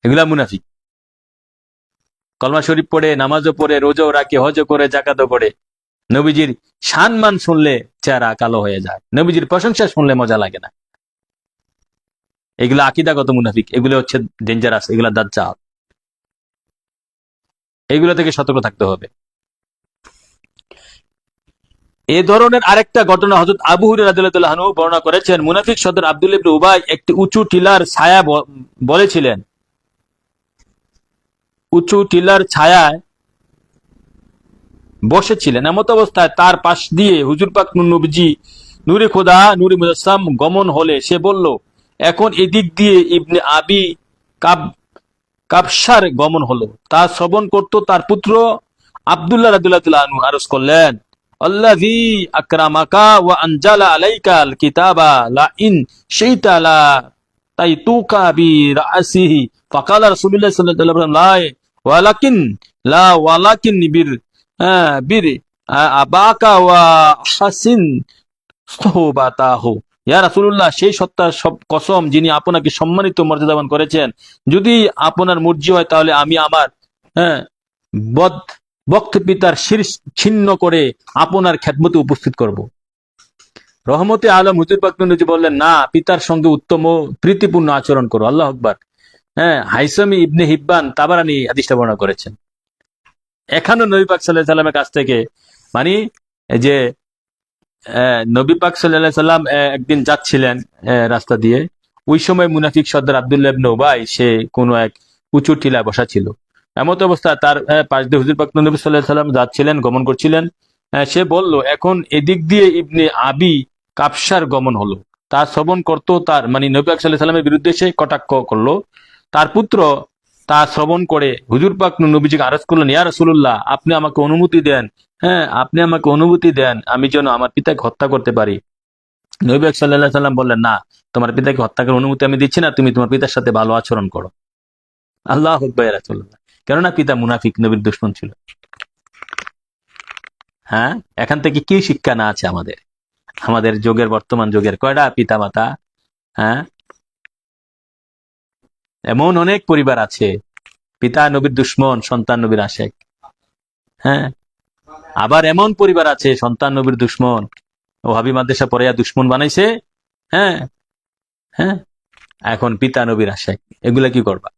এগুলা মুনাফিক। কলমা শরীফ পড়ে, নামাজও পড়ে, রোজাও রাখে, হজও করে, যাকাতও করে, নবীজির সম্মান শুনলে চেহারা কালো হয়ে যায়, নবীজির প্রশংসা শুনলে মজা লাগে না। এগুলো আকীদাগত মুনাফিক, এগুলো হচ্ছে ডেঞ্জারাস, এগুলা দাজ্জাল। এগুলো থেকে সতর্ক থাকতে হবে। এ ধরনের আরেকটা ঘটনা হযরত আবু হুরায়রা রাদিয়াল্লাহু আনহু বর্ণনা করেছেন। মুনাফিক সর্দার আব্দুল্লাহ ইবনে উবাই একটি উঁচু টিলার ছায়া বলেছিলেন, উঁচু টিলার ছায়ায় বসেছিলেন। এমত অবস্থায় তার পাশ দিয়ে হুজুর পাক নবীজি নূরে খোদা নূরে মুজাসসাম গমন হলে সে বলল, এখন এদিক দিয়ে ইবনে আবি কাবশার গমন হলো। তা শ্রবণ করত তার পুত্র আব্দুল্লাহ রাদিয়াল্লাহু আনহু আরজ করলেন, আল্লাযী আকরামাকা ওয়া আনজালা আলাইকাল কিতাবা লা ইন শাইতা লা তাইতুকা বি রাসিহি ফাকালা রাসূলুল্লাহ সাল্লাল্লাহু আলাইহি ওয়াসাল্লাম ওয়ালাকিন বীর আবাকা ওয়া হাসিন সুহবাতাহু। ইয়া রাসূলুল্লাহ, সেই সত্তার সব কসম যিনি আপনাকে সম্মানিত মর্যাদাবান করেছেন, যদি আপনার মর্জি হয় তাহলে আমি আমার বক্ত পিতার শির ছিন্ন করে আপনার খেদমতে উপস্থিত করব। রহমতে আলম হুজুর পাক নবী বললেন, না, পিতার সঙ্গে উত্তম ও প্রীতিপূর্ণ আচরণ করো। আল্লাহু আকবার। হ্যাঁ, হাইসামি ইবনে হিব্বান তাবারানী হাদিসটা বর্ণনা করেছেন। এখানে নবী পাক সাল্লাল্লাহু আলাইহি সাল্লামের কাছ থেকে, মানে যে নবী পাক সাল্লাল্লাহু আলাইহি সাল্লাম একদিন যাচ্ছিলেন রাস্তা দিয়ে, ওই সময় মুনাফিক সর্দার আব্দুল্লাহ ইবনে উবাই সে কোনো এক উঁচু টিলায় বসা ছিল। এমত অবস্থা তার পাশ দিয়ে হুজুর পাক নবী সাল্লাল্লাহু আলাইহি সাল্লাম যাচ্ছিলেন, গমন করছিলেন। সে বলল, এখন এদিক দিয়ে ইবনে আবি কাবশার গমন হলো। তার শ্রবণ করত, তার মানে নবী পাক সাল্লাল্লাহু আলাইহি সাল্লামের বিরুদ্ধে সে কটাক্ষ করলো। তার পুত্র তা শ্রবণ করে হুজুর পাক নবীজিকে আরজ করলেন, ইয়া রাসূলুল্লাহ, আপনি আমাকে অনুমতি দেন, হ্যাঁ, আপনি আমাকে অনুমতি দেন, আমি যেন আমার পিতাকে হত্যা করতে পারি। নবী পাক সাল্লাল্লাহু আলাইহি সাল্লাম বললেন, না, তোমার পিতাকে হত্যা করার অনুমতি আমি দিচ্ছি না, তুমি তোমার পিতার সাথে ভালো আচরণ করো। আল্লাহু আকবার। ইয়া রাসূলুল্লাহ, কেননা পিতা মুনাফিক, নবীর দুশমন ছিল। হ্যাঁ, এখান থেকে কি শিক্ষা না আছে আমাদের? আমাদের যুগের, বর্তমান যুগের কয়টা পিতা মাতা? হ্যাঁ, এমন অনেক পরিবার আছে, পিতা নবীর দুশমন, সন্তান নবীর আশেক। হ্যাঁ, আবার এমন পরিবার আছে, সন্তান নবীর দুশমন, ওহাবী মাদ্রাসা পড়াইয়া দুশমন বানাইছে। হ্যাঁ হ্যাঁ, এখন পিতা নবীর আশেক। এগুলা কি করবা?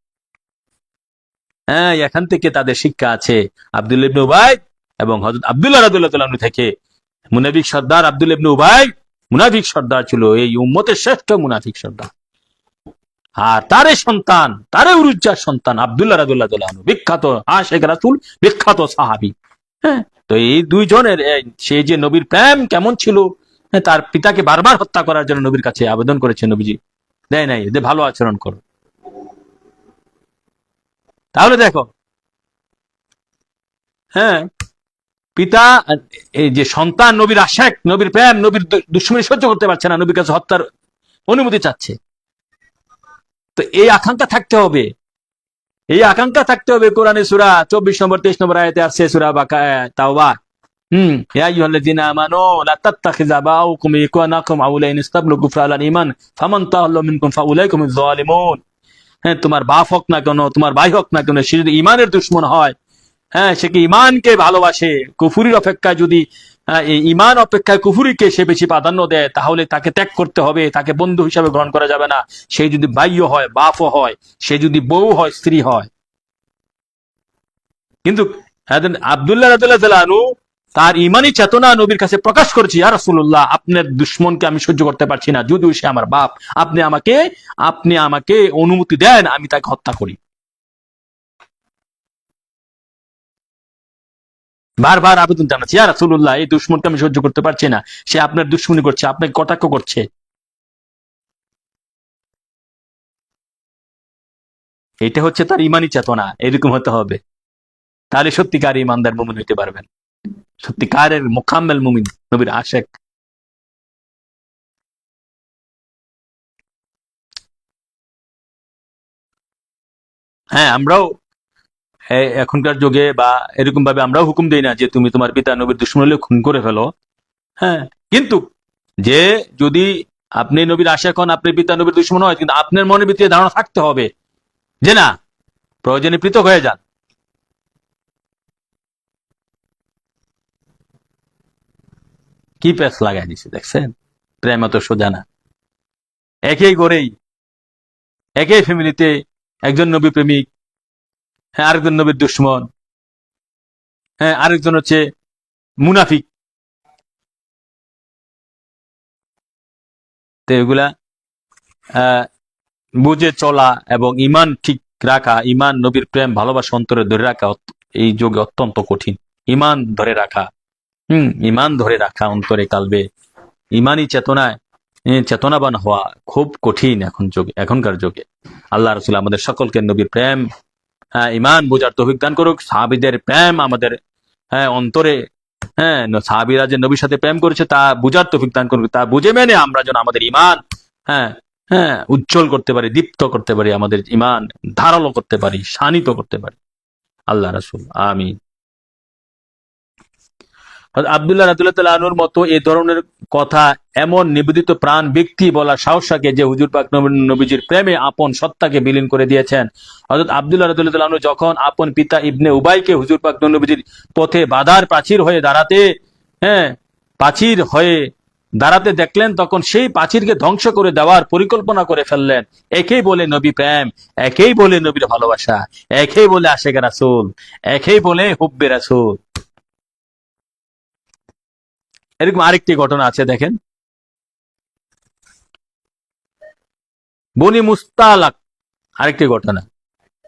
হ্যাঁ, এখান থেকে তাদের শিক্ষা আছে আব্দুল্লাহ ইবনে উবাই এবং হযরত আব্দুল্লাহ রাদিয়াল্লাহু আনহু থেকে। মুনাফিক সর্দার আব্দুল্লাহ ইবনে উবাই মুনাফিক সর্দার ছিল, এই উম্মতের শ্রেষ্ঠ মুনাফিক সর্দার। আর তারে সন্তান, তারে উরুজ্জার সন্তান আব্দুল্লাহ রাদিয়াল্লাহু আনহু, বিখ্যাত আশিক রাসূল, বিখ্যাত সাহাবী। হ্যাঁ, তো এই দুইজনের সেই যে নবীর প্রেম কেমন ছিল, তার পিতাকে বারবার হত্যা করার জন্য নবীর কাছে আবেদন করেছে, নবীজি দেয় নাই, যে ভালো আচরণ করো। তাহলে দেখো, হ্যাঁ, পিতা, এই যে সন্তান নবীর আশেক, নবীর প্রেম, নবীর দুশ্মনী সহ্য করতে পারছে না, নবীর কাছে হত্যার অনুমতি চাচ্ছে। তো এই আকাঙ্ক্ষা থাকতে হবে, এই আকাঙ্ক্ষা থাকতে হবে। কোরআনে সূরা 24 নম্বর 23 নম্বর আয়াতে আসছে, সূরা তাওবা, ইয়া আইয়ুহাল্লাযীনা আমানু লা তাত্তাখিযু আবাআকুম ইখওয়ানাকুম আউলা ইন ইসতাবলুগু ফালাল ঈমান ফামান তাওয়াল্লা মিনকুম ফাউলাইকুমুজ যালিমুন। হ্যাঁ, তোমার বাপ হোক না কেন, তোমার ভাই হোক না কেন, সে যদি ঈমানের দুশমন হয়, হ্যাঁ, সে কি ঈমানকে ভালোবাসে, কুফরির অপেক্ষায় যদি এই ঈমান অপেক্ষায় কুফরিকে সে বেশি প্রাধান্য দেয়, তাহলে তাকে ত্যাগ করতে হবে, তাকে বন্ধু হিসাবে গ্রহণ করা যাবে না। সে যদি ভাইও হয়, বাপও হয়, সে যদি বউ হয়, স্ত্রী হয়। কিন্তু আব্দুল্লাহ রাদিয়াল্লাহু আনহু তার ইমানি চেতনা নবীর কাছে প্রকাশ করেছে, ইয়া রাসূলুল্লাহ, আপনার দুশমনকে আমি সহ্য করতে পারছি না, যদিও সে আমার বাপ, আপনি আমাকে অনুমতি দেন, আমি তাকে হত্যা করি। বারবার আবেদন জানাচ্ছি, ইয়া রাসূলুল্লাহ, এই দুশমনকে আমি সহ্য করতে পারছি না, সে আপনার দুশমনি করছে, আপনাকে কটাক্ষ করছে। এটা হচ্ছে তার ইমানি চেতনা, এরকম হতে হবে। তাহলে সত্যিকার ইমানদার মুমিন হইতে পারবেন, সত্যিকারের মোকাম্মেল মুমিন, নবীর আশেক। হ্যাঁ, আমরাও এখনকার যুগে বা এরকম ভাবে আমরাও হুকুম দেই না যে তুমি তোমার পিতা নবীর দুশমন হলে খুন করে ফেলো। হ্যাঁ, কিন্তু যে যদি আপনি নবীর আশা হন, আপনি পিতা নবীর দুশমন হয়, কিন্তু আপনার মনের ভিতরে ধারণা থাকতে হবে যে না, প্রয়োজনে পৃথক হয়ে যান। কি পেস লাগাই দিছে দেখছেন, প্রেম এত সোজা না। একই করেই, একই ফ্যামিলিতে একজন নবী প্রেমিক, হ্যাঁ, আরেকজন নবীর দুশমন, হ্যাঁ, আরেকজন হচ্ছে মুনাফিক। তো এগুলা বুঝে চলা এবং ইমান ঠিক রাখা, ইমান নবীর প্রেম ভালোবাসা অন্তরে ধরে রাখা এই যুগে অত্যন্ত কঠিন। ইমান ধরে রাখা, ইমান ধরে রাখা অন্তরে কালবে, ইমানি চেতনায় চেতনাবান হওয়া খুব কঠিন এখনকার যুগে। আল্লাহ রাসূল আমাদের সকলকে নবীর প্রেম, ইমান বোঝার তৌফিক দান করুক। সাহাবীদের প্রেম আমাদের অন্তরে, হ্যাঁ, সাহাবীরা যে নবীর সাথে প্রেম করেছে তা বুঝার তৌফিক দান করুক। তা বুঝে মেনে আমরা যেন আমাদের ইমান, হ্যাঁ, হ্যাঁ, উজ্জ্বল করতে পারি, দীপ্ত করতে পারি, আমাদের ইমান ধারালো করতে পারি, শানিত করতে পারি। আল্লাহ রাসূল আমিন। আব্দুল্লাহ রাদিয়াল্লাহু আনহুর মতো এ ধরনের কথা এমন নিবেদিত প্রাণ ব্যক্তি বলার সাহস রাখে যে হুজুর পাক নবীজির প্রেমে আপন সত্তাকে বিলীন করে দিয়েছেন। হযরত আব্দুল্লাহ রাদিয়াল্লাহু আনহু যখন আপন পিতা ইবনে উবাইকে হুজুর পাক নবীজির পথে বাধার প্রাচীর হয়ে দাঁড়াতে দেখলেন, তখন সেই প্রাচীরকে ধ্বংস করে দেওয়ার পরিকল্পনা করে ফেললেন। একেই বলে নবী প্রেম, একেই বলে নবীর ভালোবাসা, একেই বলে আশেক রাসূল, একেই বলে হুব্বে রাসূল। এরকম আরেকটি ঘটনা আছে, দেখেন, বনি মুস্তালাক, আরেকটি ঘটনা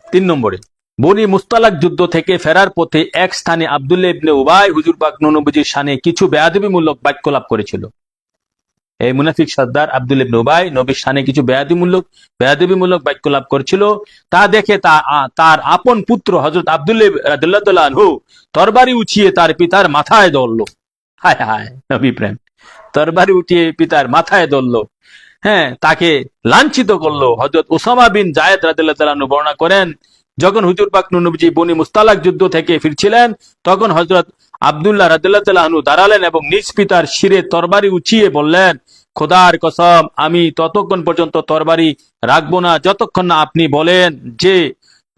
3 নম্বরে। বনি মুস্তালাক যুদ্ধ থেকে ফেরার পথে এক স্থানে আব্দুল্লাহ ইবনে উবাই হুজুর পাক নবীজির শানে কিছু বেয়াদবিমূলক বাক্যলাপ করেছিল। এই মুনাফিক সর্দার আব্দুল্লাহ ইবনে উবাই নবীর শানে কিছু বেয়াদবিমূলক বাক্যলাপ করেছিল। তা দেখে তার আপন পুত্র হযরত আব্দুল্লাহ রাদিয়াল্লাহু আনহু তরবারি উঠিয়ে তার পিতার মাথায় ধরল। হায় হায়, নবী প্রেম! তরবারি উঠিয়ে পিতার মাথায় ধরল, হ্যাঁ, তাকে লাঞ্ছিত করলো। হযরত উসামা বিন জায়েদ রাদিয়াল্লাহু তাআলা বর্ণনা করেন, যখন হুজুর পাক নবীজি বনি মুস্তালাক যুদ্ধ থেকে ফিরছিলেন, তখন হযরত আব্দুল্লাহ রাদিয়াল্লাহু তাআলা দাঁড়ালেন এবং নিজ পিতার শিরে তরবারি উঠিয়ে বললেন, খোদার কসম, আমি ততক্ষণ পর্যন্ত তরবারি রাখবো না যতক্ষণ না আপনি বলেন যে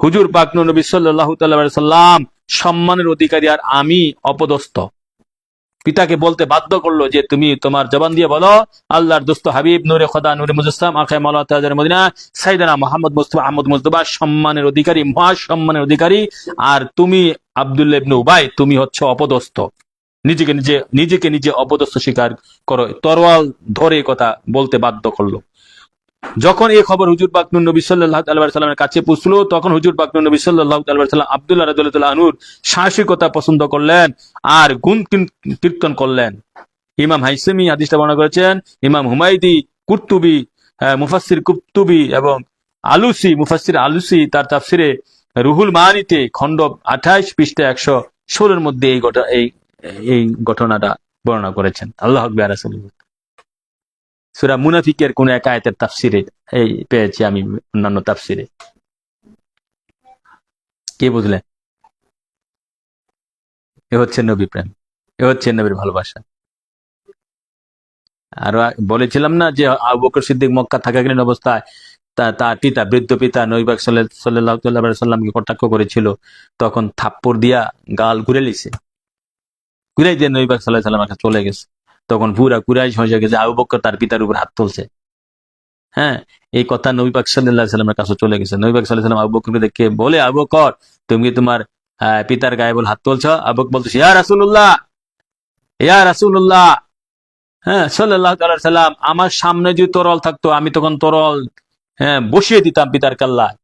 হুজুর পাক নবী সাল্লাল্লাহু তাআলা সাল্লাম সম্মানের অধিকারী আর আমি অপদস্থ। পিতাকে বলতে বাধ্য করলো যে তুমি তোমার জবান দিয়ে বলো, আল্লাহর দোস্ত হাবিব নূরে খোদা নূরে মুজাসসাম আখে মাওলা তাজের মদিনা সাইয়েদনা মুহাম্মদ মুস্তাফা আহমদ মুজতবা সম্মানের অধিকারী, মহা সম্মানের অধিকারী, আর তুমি আব্দুল্লাহ ইবনে উবাই, তুমি হচ্ছে অপদস্থ। নিজেকে নিজে অপদস্থ স্বীকার করো। তরোয়াল ধরে কথা বলতে বাধ্য করলো। যখন এই খবর হুজুর পাক নবী সাল্লাল্লাহু আলাইহি সাল্লামের কাছে পৌঁছলো, তখন হুজুর পাক নবী সাল্লাল্লাহু আলাইহি সাল্লাম আব্দুল্লাহ রাদিয়াল্লাহু আনহুর সাহসিকতা পছন্দ করলেন আর গুণ কীর্তন করলেন। ইমাম হাইসামি হাদিসটা বর্ণনা করেছেন, ইমাম হুমায়দি, কুরতুবী, মুফাসসির কুরতুবী এবং আলুসি, মুফাসসির আলুসি তার তাফসিরে রুহুল মানিতে খণ্ড 28 পৃষ্ঠা 116 মধ্যে এই ঘটনাটা বর্ণনা করেছেন। আল্লাহু আকবার। রাসূলুল্লাহ সূরা মুনাফিকের কোন এক আয়াতের তাফসিরে এই পেয়েছি আমি, অন্যান্য তাফসিরে। কে বুঝলেন? এ হচ্ছে নবী প্রেম, এ হচ্ছে নবীর ভালোবাসা। আর বলেছিলাম না যে আবু বকর সিদ্দিক মক্কা থাকাকালীন অবস্থায় তার পিতা, বৃদ্ধ পিতা নবী পাক সাল্লাল্লাহু আলাইহি সাল্লামকে কটাক্ষ করেছিল, তখন থাপ্পড় দিয়া গাল ঘুরে লিছে, ঘুরাই দিয়ে নবী পাক সাল্লাল্লাহু আলাইহি সাল্লামের কাছে চলে গেছে। তখন পুরা কুরাইশ হয়ে গেছে আবু বকর তার পিতার উপর হাত তুলছে। হ্যাঁ, এই কথা নবী পাক সাল্লাল্লাহু আলাইহি সাল্লামের কাছে চলে গেছে। নবী পাক সাল্লাল্লাহু আলাইহি সাল্লাম আবু বকরকে দেখে বলে, আবু বকর তুমি কি তোমার পিতার গায়ে বল হাত তুলছ? আবু বকর বলতেছে, ইয়া রাসূলুল্লাহ, ইয়া রাসূলুল্লাহ, হ্যাঁ সাল্লাল্লাহু আলাইহি সাল্লাম, আমার সামনে যদি তরল থাকতো আমি তখন তরল বসিয়ে দিতাম পিতার কাল্লায়।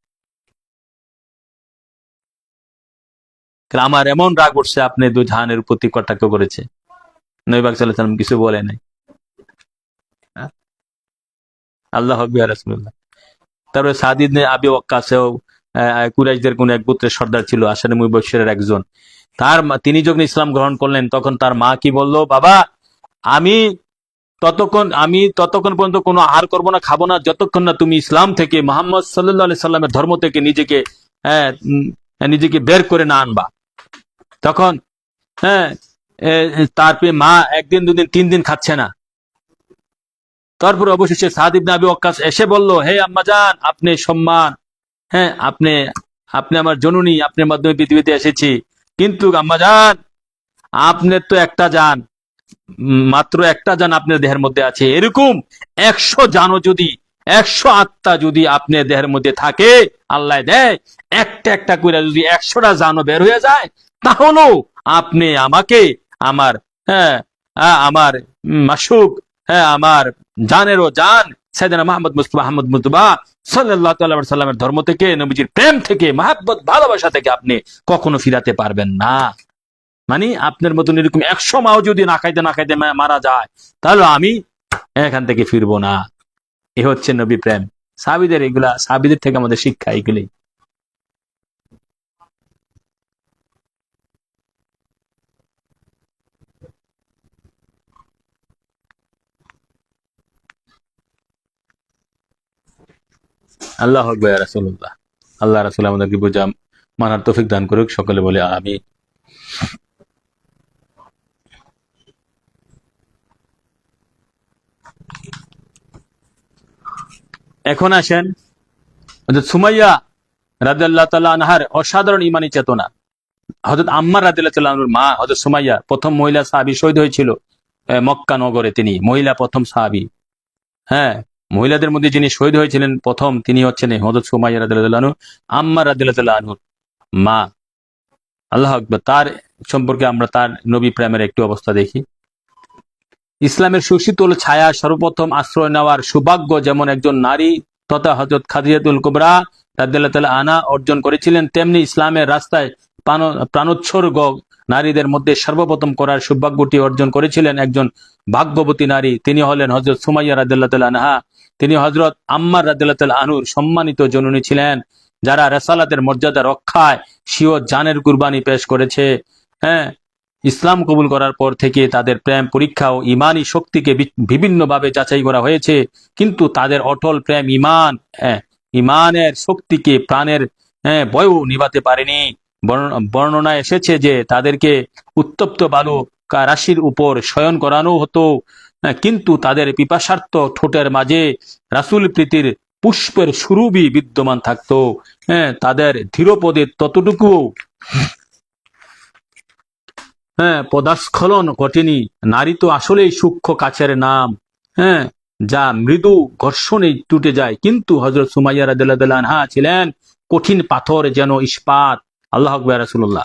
আমার এমন রাগ উঠছে, আপনি দু জাহানের প্রতি কটাক্ষ করেছে। নবী পাক সাল্লাল্লাহু আলাইহি সাল্লাম কিছু বলে নাই। আল্লাহু আকবার। রাসূলুল্লাহ। তারপরে সাদ ইবনে আবি ওয়াক্কাসও কুরাইশদের কোন এক গোত্রের সর্দার ছিল, আশারে মুবাশশিরের একজন। তিনি যখন ইসলাম গ্রহণ করলেন, তখন তার মা কি বলল, বাবা আমি ততক্ষণ পর্যন্ত কোনো আহার করবো না, খাবো না, যতক্ষণ না তুমি ইসলাম থেকে, মুহাম্মদ সাল্লাল্লাহু আলাইহি সাল্লামের ধর্ম থেকে নিজেকে বের করে না আনবা। তখন হ্যাঁ তারপরে মা একদিন, দুদিন, 3 দিন খাচ্ছে না। তারপর অবশেষে সাদ ইবনে আবি ওয়াক্কাস এসে বলল, হে আম্মাজান, আপনি সম্মান, হ্যাঁ আপনি আমার জননী, আপনার মাধ্যমে পৃথিবীতে এসেছি, কিন্তু আম্মাজান আপনার তো একটা জান, মাত্র একটা জান আপনার দেহের মধ্যে আছে। এরকম 100 জানও যদি, 100 আত্মা যদি আপনার দেহের মধ্যে থাকে, আল্লাহ দেয়, একটা একটা করে যদি 100টা জানও বের হয়ে যায়, তাহলেও আপনি আমাকে আমার আমার মাসুক, আমার জানেরও জান সাইয়েদনা মুহাম্মদ মুস্তাফা আহমদ মুতবা সাল্লাল্লাহু আলাইহি সাল্লামের ধর্ম থেকে, নবীজির প্রেম থেকে, মহব্বত, ভালোবাসা থেকে আপনি কখনো ফিরাতে পারবেন না। মানে আপনার মতন এরকম 100 মাও যদি না খাইতে মারা যায়, তাহলে আমি এখান থেকে ফিরবো না। এ হচ্ছে নবী প্রেম। সাহাবীদের থেকে আমাদের শিক্ষা এগুলি। আল্লাহু আকবার। ইয়া রাসূলুল্লাহ। আল্লাহ রাসূল আমাদেরকে বুঝা মানার তৌফিক দান করুক। সকলে বলে আমিন। এখন আসেন হযরত সুমাইয়া রাদিয়াল্লাহু তাআলা আনহার অসাধারণ ঈমানী চেতনা। হযরত আম্মার রাদিয়াল্লাহু তাআলা আনহুর মা হযরত সুমাইয়া প্রথম মহিলা সাহাবী, শহীদ হয়েছিল মক্কা নগরে। তিনি মহিলা প্রথম সাহাবী। হ্যাঁ, মহিলাদের মধ্যে যিনি শহীদ হয়েছিলেন প্রথম, তিনি হচ্ছেন হযরত সুমাইয়া রাদিয়াল্লাহু তাআলা আনহু, আম্মার রাদিয়াল্লাহু তাআলা আনহুর মা। আল্লাহু আকবার। তার সম্পর্কে আমরা তার নবী প্রেমের একটি অবস্থা দেখি। ইসলামের সুশীতল ছায়া সর্বপ্রথম আশ্রয় নেওয়ার সৌভাগ্য যেমন একজন নারী তথা হযরত খাদিজাতুল কুবরা রাদিয়াল্লাহু তাআলা আনহা অর্জন করেছিলেন, তেমনি ইসলামের রাস্তায় প্রাণোৎসর্গ নারীদের মধ্যে সর্বপ্রথম করার সৌভাগ্যটি অর্জন করেছিলেন একজন ভাগ্যবতী নারী। তিনি হলেন হযরত সুমাইয়া রাদিয়াল্লাহু তাআলা আনহা। তিনি হযরত আম্মার রাদিয়াল্লাহু তাআলা আনহুর সম্মানিত জননী ছিলেন, যারা রিসালাতের মর্যাদা রক্ষায় স্বীয় জানের কুরবানি পেশ করেছে। হ্যাঁ, ইসলাম কবুল করার পর থেকে তাদের প্রেম পরীক্ষা ও ইমানি শক্তিকে বিভিন্নভাবে যাচাই করা হয়েছে, কিন্তু তাদের অটল প্রেম ইমানের শক্তিকে প্রাণের বয়ও নিভাতে পারেনি। বর্ণনায় এসেছে যে তাদেরকে উত্তপ্ত বালুকা রাশির উপর শয়ন করানো হতো, কিন্তু তাদের পিপাসার্থ ঠোঁটের মাঝে রাসূল প্রীতির পুষ্পের সুরভি বিদ্যমান থাকতো। তাদের ধীরপদে ততটুকু পদাস্খলন ঘটেনি। নারী তো আসলেই সূক্ষ্ম কাচের নাম, যা মৃদু ঘর্ষণে টুটে যায়, কিন্তু হযরত সুমাইয়া রাদিয়াল্লাহু তাআলা আনহা ছিলেন কঠিন পাথর, যেন ইস্পাত। আল্লাহু আকবার। রাসূলুল্লাহ।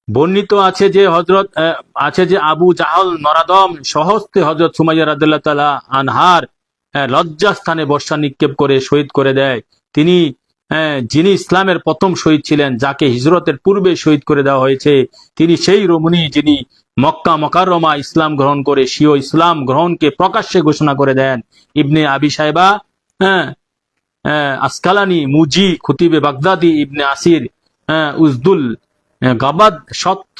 বর্ণিত আছে যে আবু জাহল নরাদম সহস্তে হযরত সুমাইয়া রাদিয়াল্লাহু তাআলা আনহার লজ্জাস্থানে বর্ষা নিক্ষেপ করে শহীদ করে দেয়। তিনি যিনি ইসলামের প্রথম শহীদ ছিলেন, যাকে হিজরতের পূর্বে শহীদ করে দেওয়া হয়েছে, তিনি সেই রমণী যিনি মক্কা মুকাররমা ইসলাম গ্রহণ করে স্বীয় ইসলাম গ্রহণকে প্রকাশ্যে ঘোষণা করে দেন। ইবনে আবি সাইবা, হ্যাঁ, আসকালানি, মুজি, খুতিবে বাগদাদি, ইবনে আসির, উজদুল গাবাদ,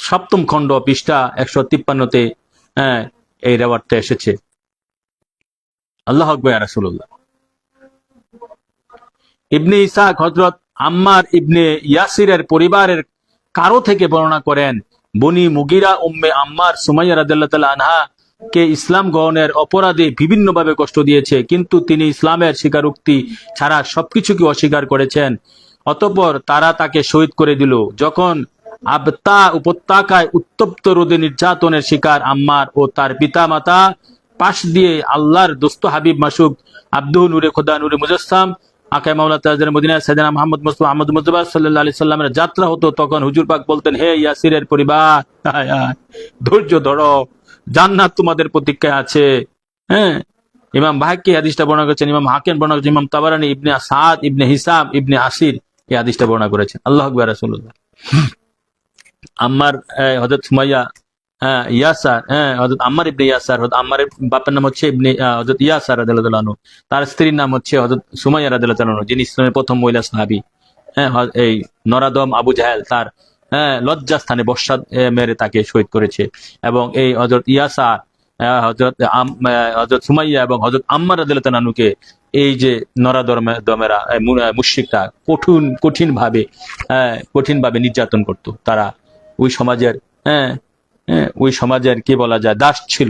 সপ্তম খণ্ড, পৃষ্ঠা 153-তে এই রেওয়ার্ডটা এসেছে। আল্লাহ আকবার, ইয়া রাসূলুল্লাহ। ইবনে ইসাক হযরত আম্মার ইবনে ইয়াসিরের পরিবারের কারো থেকে বর্ণনা করেন, বনি মুগিরা উম্মে আম্মার সুমাইয়া রাদিয়াল্লাহু তাআলা আনহা কে ইসলাম গ্রহণের অপরাধে বিভিন্নভাবে কষ্ট দিয়েছে, কিন্তু তিনি ইসলামের স্বীকারোক্তি ছাড়া সবকিছুকে অস্বীকার করেছেন। অতঃপর তারা তাকে শহীদ করে দিল। যখন আবতা উপত্যকায় উত্তপ্ত রোদে নির্যাতনের শিকার আম্মার ও তার পিতা মাতা পাশ দিয়ে আল্লাহর দোস্ত হাবিব মাসুক আব্দুল নূরে খোদা নূরে মুজাসসাম আকাই মাওলা তাজদার মদিনা সাইয়েদনা মুহাম্মদ মুস্তাফা আহমদ মুজতবা সাল্লাল্লাহু আলাইহি সাল্লামের যাত্রা হতো, তখন হুজুর পাক বলতেন, হে ইয়াসিরের পরিবার, ধৈর্য ধরো, জান্নাত তোমাদের প্রতীক্ষায় আছে। হ্যাঁ, ইমাম বাহাক্কি হাদিসটা বর্ণনা করেছেন, ইমাম হাকিম বর্ণনা করেছেন, ইমাম তাবারানী, ইবনে সাদ, ইবনে হিসাম, ইবনে আসির এই হাদিসটা বর্ণনা করেছেন। আল্লাহু আকবার, রাসূলুল্লাহ। আম্মার হযরত সুমাইয়া ইয়াসার, হযরত আম্মার ইবনে ইয়াসার, হযরত আম্মারের বাপের নাম হচ্ছে ইবনে হযরত ইয়াসার রাদিয়াল্লাহু তাআলা আনহু, তার স্ত্রীর নাম হচ্ছে হযরত সুমাইয়া রাদিয়াল্লাহু তাআলা আনহু, যিনি ইসলামের প্রথম মহিলা সাহাবী। এই নরাদম আবু জাহেল তার লজ্জাস্থানে বর্ষা মেরে তাকে শহীদ করেছে। এবং এই হযরত ইয়াসার, হযরত সুমাইয়া এবং হযরত আম্মার রাদিয়াল্লাহু তাআলা আনহুকে এই যে নরাদমেরা মুশরিকরা কঠিন ভাবে নির্যাতন করত। তারা ওই সমাজের ওই সমাজের কি বলা যায়, দাস ছিল।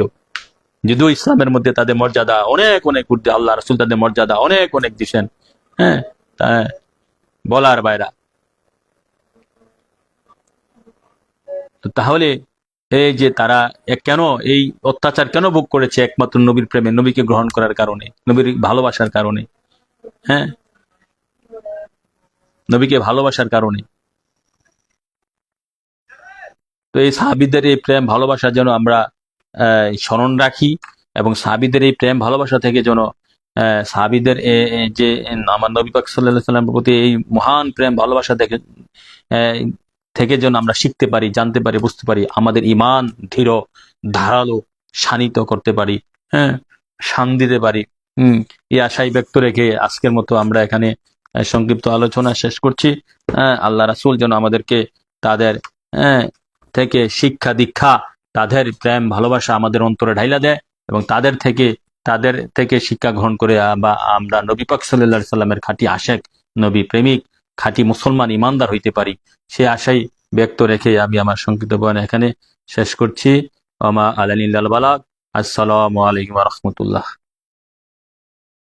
যদিও ইসলামের মধ্যে তাদের মর্যাদা অনেক অনেক ঊর্ধ্বে, আল্লাহ রাসূল তাদের মর্যাদা অনেক অনেক দিচ্ছেন, বলার বাইরা। তো তাহলে এই যে তারা কেন এই অত্যাচার কেন ভোগ করেছে? একমাত্র নবীর প্রেমে, নবীকে গ্রহণ করার কারণে, নবীর ভালোবাসার কারণে, নবীকে ভালোবাসার কারণে। তো এই সাহাবীদের এই প্রেম ভালোবাসা যেন আমরা স্মরণ রাখি, এবং সাহাবীদের এই প্রেম ভালোবাসা থেকে যেন সাহাবীদের যে আমার নবী পাক সাল্লাল্লাহু আলাইহি ওয়াসাল্লামের প্রতি এই মহান প্রেম ভালোবাসা থেকে যেন আমরা শিখতে পারি, জানতে পারি, বুঝতে পারি, আমাদের ঈমান দৃঢ় ধারালো শানিত করতে পারি, শান দিতে পারি। এই আশাই ব্যক্ত রেখে আজকের মতো আমরা এখানে সংক্ষিপ্ত আলোচনা শেষ করছি। আল্লাহ রাসূল যেন আমাদেরকে তাদের থেকে শিক্ষা দীক্ষা, তাদের প্রেম ভালোবাসা আমাদের অন্তরে ঢাইলা দেয়, এবং তাদের থেকে শিক্ষা গ্রহণ করে বা আমরা নবী পাক সাল্লাল্লাহু আলাইহি সাল্লামের খাঁটি আশেক, নবী প্রেমিক, খাঁটি মুসলমান ইমানদার হইতে পারি, সে আশাই ব্যক্ত রেখে আমি আমার সংক্ষিপ্ত বয়ান এখানে শেষ করছি। ওমা আলাইনা ইল্লাল বালাগ। আসসালামু আলাইকুম ওয়া রাহমাতুল্লাহ।